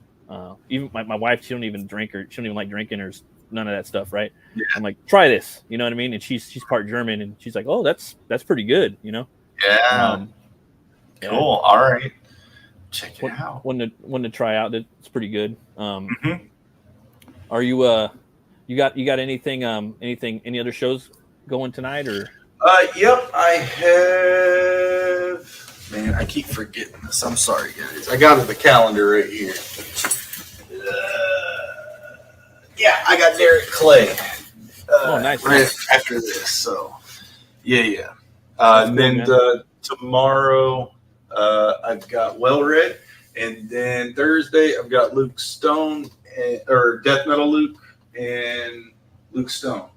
Even my wife, she don't even drink, or she don't even like drinking, or none of that stuff, right? Yeah. I'm like, try this, you know what I mean? And she's part German, and she's like, oh, that's pretty good, Yeah. Cool. All right. Check it out. One to try out. It's pretty good. Are you you got anything any other shows going tonight or? Yep, I have. Man, I keep forgetting this. I'm sorry, guys. I got the calendar right here. Yeah, I got Derek Clay. Nice. Right after this, so yeah. And then tomorrow, I've got Well Read, and then Thursday I've got Luke Stone or Death Metal Luke and Luke Stone,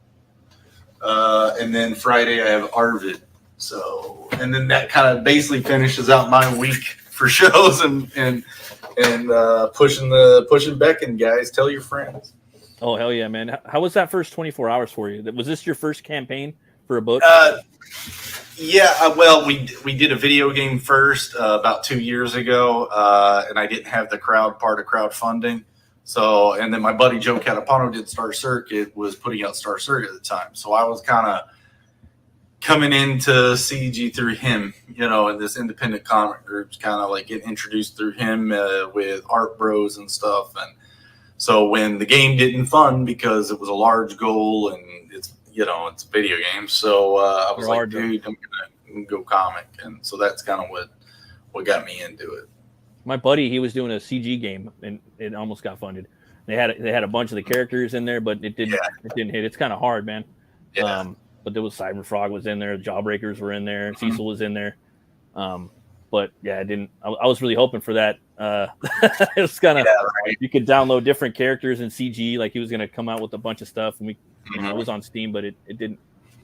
and then Friday I have Arvid. So, and then that kind of basically finishes out my week for shows and pushing Beckon, guys. Tell your friends. Oh, hell yeah, man. How was that first 24 hours for you? Was this your first campaign for a book? Yeah, well, we did a video game first about 2 years ago, and I didn't have the part of crowdfunding. So, and then my buddy Joe Catapano did Star Circuit, was putting out Star Circuit at the time. So I was kind of coming into CG through him, and this independent comic group's kind of like getting introduced through him with Art Bros and stuff. And so when the game didn't fund because it was a large goal and it's a video game. So I was like, dude, I'm going to go comic. And so that's kind of what got me into it. My buddy, he was doing a CG game and it almost got funded. They had a bunch of the characters in there, but it didn't hit. It's kind of hard, man. Yeah. But there was Cyberfrog was in there, Jawbreakers were in there, Cecil was in there. But yeah, I was really hoping for that. It was kind of you could download different characters in CG, like he was gonna come out with a bunch of stuff, and it was on Steam, but it didn't.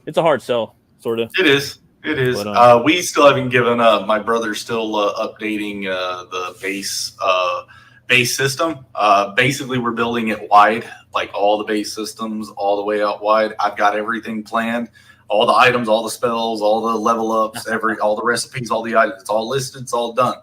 It's a hard sell, sort of. It is. But, we still haven't given up. My brother's still updating the base system. Basically, we're building it wide, like all the base systems, all the way out wide. I've got everything planned. All the items, all the spells, all the level ups, all the recipes, all the items. It's all listed. It's all done.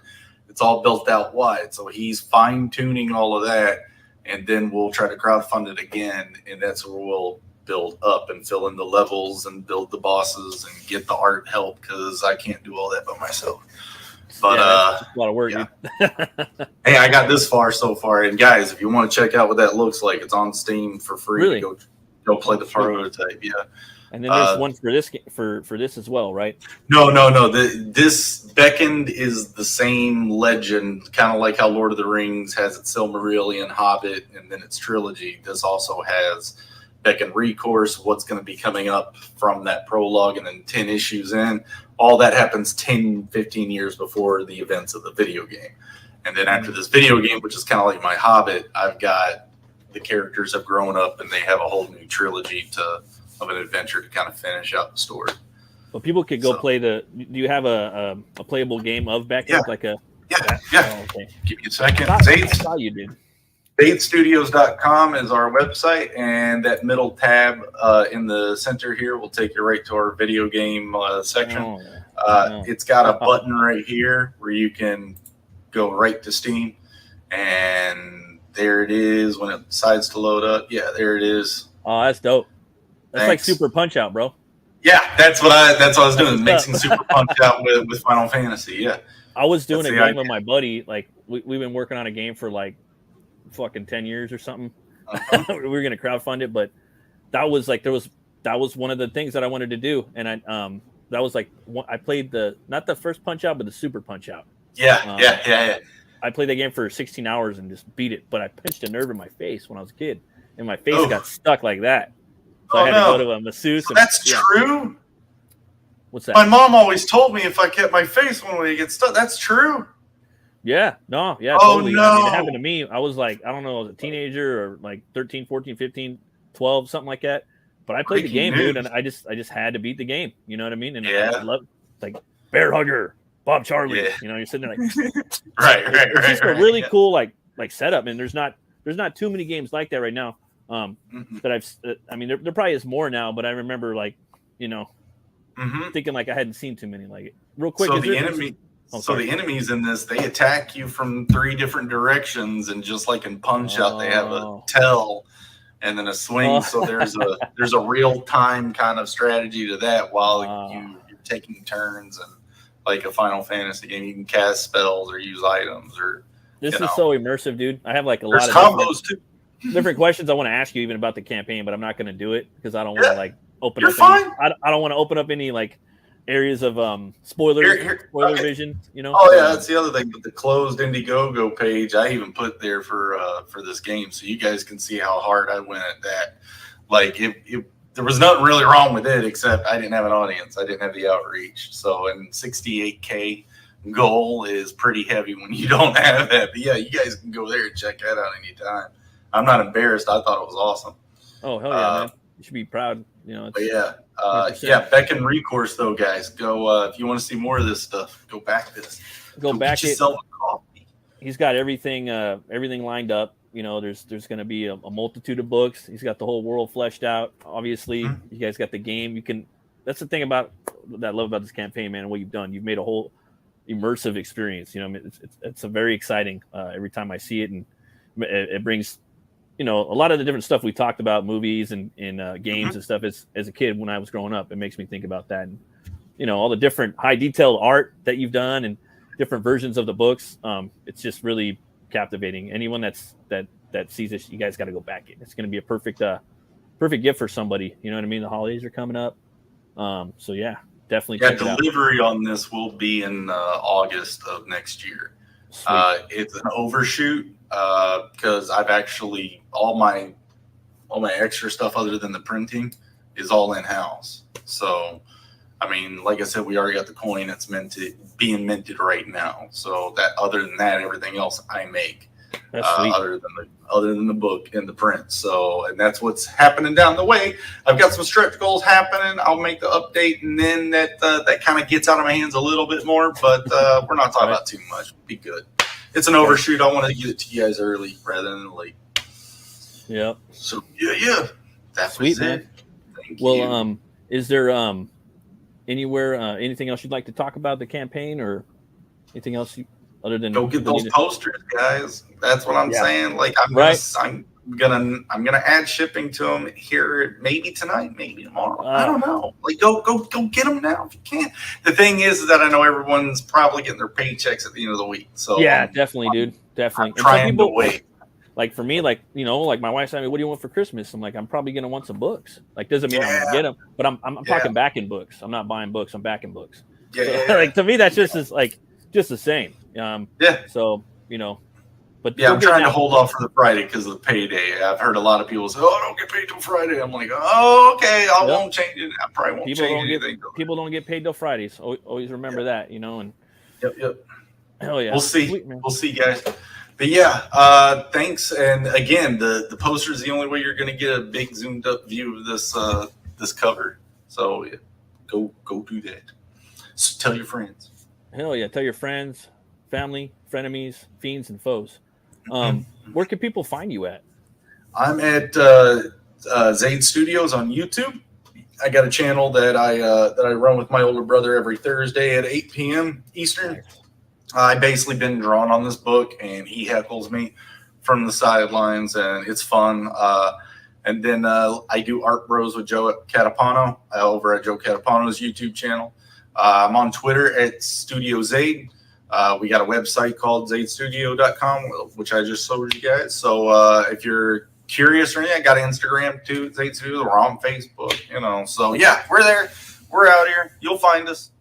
It's all built out wide. So he's fine tuning all of that, and then we'll try to crowdfund it again, and that's where we'll build up and fill in the levels and build the bosses and get the art help because I can't do all that by myself. But a lot of work. Yeah. Hey, I got this far so far, and guys, if you want to check out what that looks like, it's on Steam for free. Really? Go play the prototype. Yeah. And then there's one for this for this as well, right? No. This Beckoned is the same legend, kind of like how Lord of the Rings has its Silmarillion, Hobbit, and then its trilogy. This also has Beckoned Recourse, what's going to be coming up from that prologue, and then 10 issues in. All that happens 10, 15 years before the events of the video game. And then after this video game, which is kind of like my Hobbit, I've got the characters have grown up and they have a whole new trilogy of an adventure to kind of finish out the story. Well, people could go play do you have a playable game of Beckoned? Yeah. Yeah. Oh, okay. Give me a second. I thought you did. BaitStudios.com is our website, and that middle tab in the center here will take you right to our video game section. It's got a button right here where you can go right to Steam, and there it is when it decides to load up. Yeah, there it is. Oh, that's dope. That's like Super Punch Out, bro. Yeah, that's what I was doing, mixing Super Punch Out with Final Fantasy. Yeah, I was doing a game with my buddy. Like we've been working on a game for like fucking 10 years or something. We were gonna crowdfund it, but that was one of the things that I wanted to do, and that was like I played not the first Punch Out, but the Super Punch Out. Yeah. I played that game for 16 hours and just beat it, but I pinched a nerve in my face when I was a kid, and my face got stuck like that. So I had to go to a masseuse. That's true. What's that? My mom always told me if I kept my face one way, it gets stuck. That's true. Yeah, no, yeah, oh, totally. No. I mean, it happened to me. I was like, I don't know, I was a teenager or like 13, 14, 15, 12, something like that. But I played the game, dude, and I just had to beat the game. You know what I mean? And I love like Bear Hugger, Bob Charlie. Yeah. You know, you're sitting there like right. It's just a really cool like setup, and there's not too many games like that right now. That I've I mean there probably is more now, but I remember like, you know, thinking like I hadn't seen too many like it. Real quick. So the enemies in this, they attack you from 3 different directions, and just like in Punch Out, they have a tell and then a swing. So there's a real time kind of strategy to that while you're taking turns, and like a Final Fantasy game, you can cast spells or use items or. This is so immersive, dude. I have like a lot of combos too. Different questions I want to ask you even about the campaign, but I'm not going to do it because I don't want to like open up. Fine. I don't want to open up any like areas of spoiler vision, you know. Oh yeah, that's the other thing. But the closed Indiegogo page, I even put there for this game, so you guys can see how hard I went at that. Like there was nothing really wrong with it, except I didn't have an audience. I didn't have the outreach. So, and 68K goal is pretty heavy when you don't have that. But yeah, you guys can go there and check that out anytime. I'm not embarrassed. I thought it was awesome. Oh hell yeah, man! You should be proud. You know. But yeah, BECKONED RECOURSE though, guys. Go if you want to see more of this stuff. Go back this. Go back get yourself a coffee. He's got everything lined up. You know, there's going to be a multitude of books. He's got the whole world fleshed out. Obviously, you guys got the game. You can. That's the thing about that I love about this campaign, man. And what you've done, you've made a whole immersive experience. You know, I mean, it's a very exciting every time I see it, and it brings, you know, a lot of the different stuff we talked about, movies and games and stuff. As a kid when I was growing up, it makes me think about that, and you know, all the different high detailed art that you've done and different versions of the books. It's just really captivating. Anyone that sees this, you guys got to go back in. It's going to be a perfect gift for somebody. You know what I mean? The holidays are coming up. So yeah, definitely. Yeah, delivery on this will be in August of next year. It's an overshoot because I've actually all my extra stuff other than the printing is all in house. So, I mean, like I said, we already got the coin that's being minted right now. So that other than that, everything else I make. Other than the book and the print. So, and that's what's happening down the way. I've got some stretch goals happening. I'll make the update, and then that kind of gets out of my hands a little bit more. But we're not talking about too much. We'll be good. It's an overshoot. I want to get it to you guys early rather than late. Yep. So yeah. That's sweet, man. Thank you. Is there anywhere anything else you'd like to talk about the campaign or anything else other than go get those posters, guys? That's what I'm saying. Like I'm gonna add shipping to them here, maybe tonight, maybe tomorrow. I don't know. Like go get them now if you can. The thing is that I know everyone's probably getting their paychecks at the end of the week. So yeah, definitely, dude, definitely. I'm trying to wait. Like for me, like, you know, like my wife's saying, what do you want for Christmas? I'm like, I'm probably gonna want some books. Like, doesn't mean I'm gonna get them, but I'm talking backing books. I'm not buying books. I'm backing books. Like to me, that's just the same. So you know, but yeah, I'm trying to hold off for the Friday because of the payday. I've heard a lot of people say, "Oh, I don't get paid till Friday." I'm like, "Oh, okay, I won't change it. I probably won't change anything." People don't get paid till Fridays. Always remember that, you know. And hell yeah, we'll see. Sweet, we'll see, guys. But yeah, thanks. And again, the poster is the only way you're going to get a big zoomed up view of this cover. So yeah, go do that. So tell your friends. Hell yeah, tell your friends, family, frenemies, fiends, and foes. Where can people find you at? I'm at Zade Studios on YouTube. I got a channel that I run with my older brother every Thursday at 8 p.m. Eastern. I basically been drawn on this book, and he heckles me from the sidelines, and it's fun. And then I do Art Bros with Joe Catapano over at Joe Catapano's YouTube channel. I'm on Twitter at Studio Zade. We got a website called zadestudio.com, which I just showed you guys. So if you're curious or anything, I got Instagram too, Zade Studio. We're on Facebook, you know. So yeah, we're there. We're out here. You'll find us.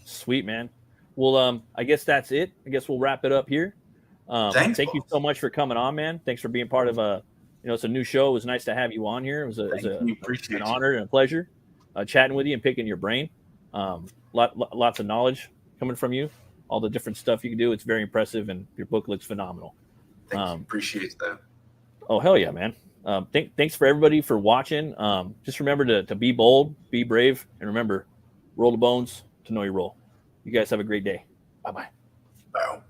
Sweet, man. Well, I guess that's it. I guess we'll wrap it up here. Thank you so much for coming on, man. Thanks for being part of it's a new show. It was nice to have you on here. It was an honor and a pleasure chatting with you and picking your brain. Lots of knowledge coming from you. All the different stuff you can do. It's very impressive, and your book looks phenomenal. Appreciate that. Oh, hell yeah, man. Thanks for everybody for watching. Just remember to be bold, be brave, and remember, roll the bones to know your role. You guys have a great day. Bye-bye. Bye.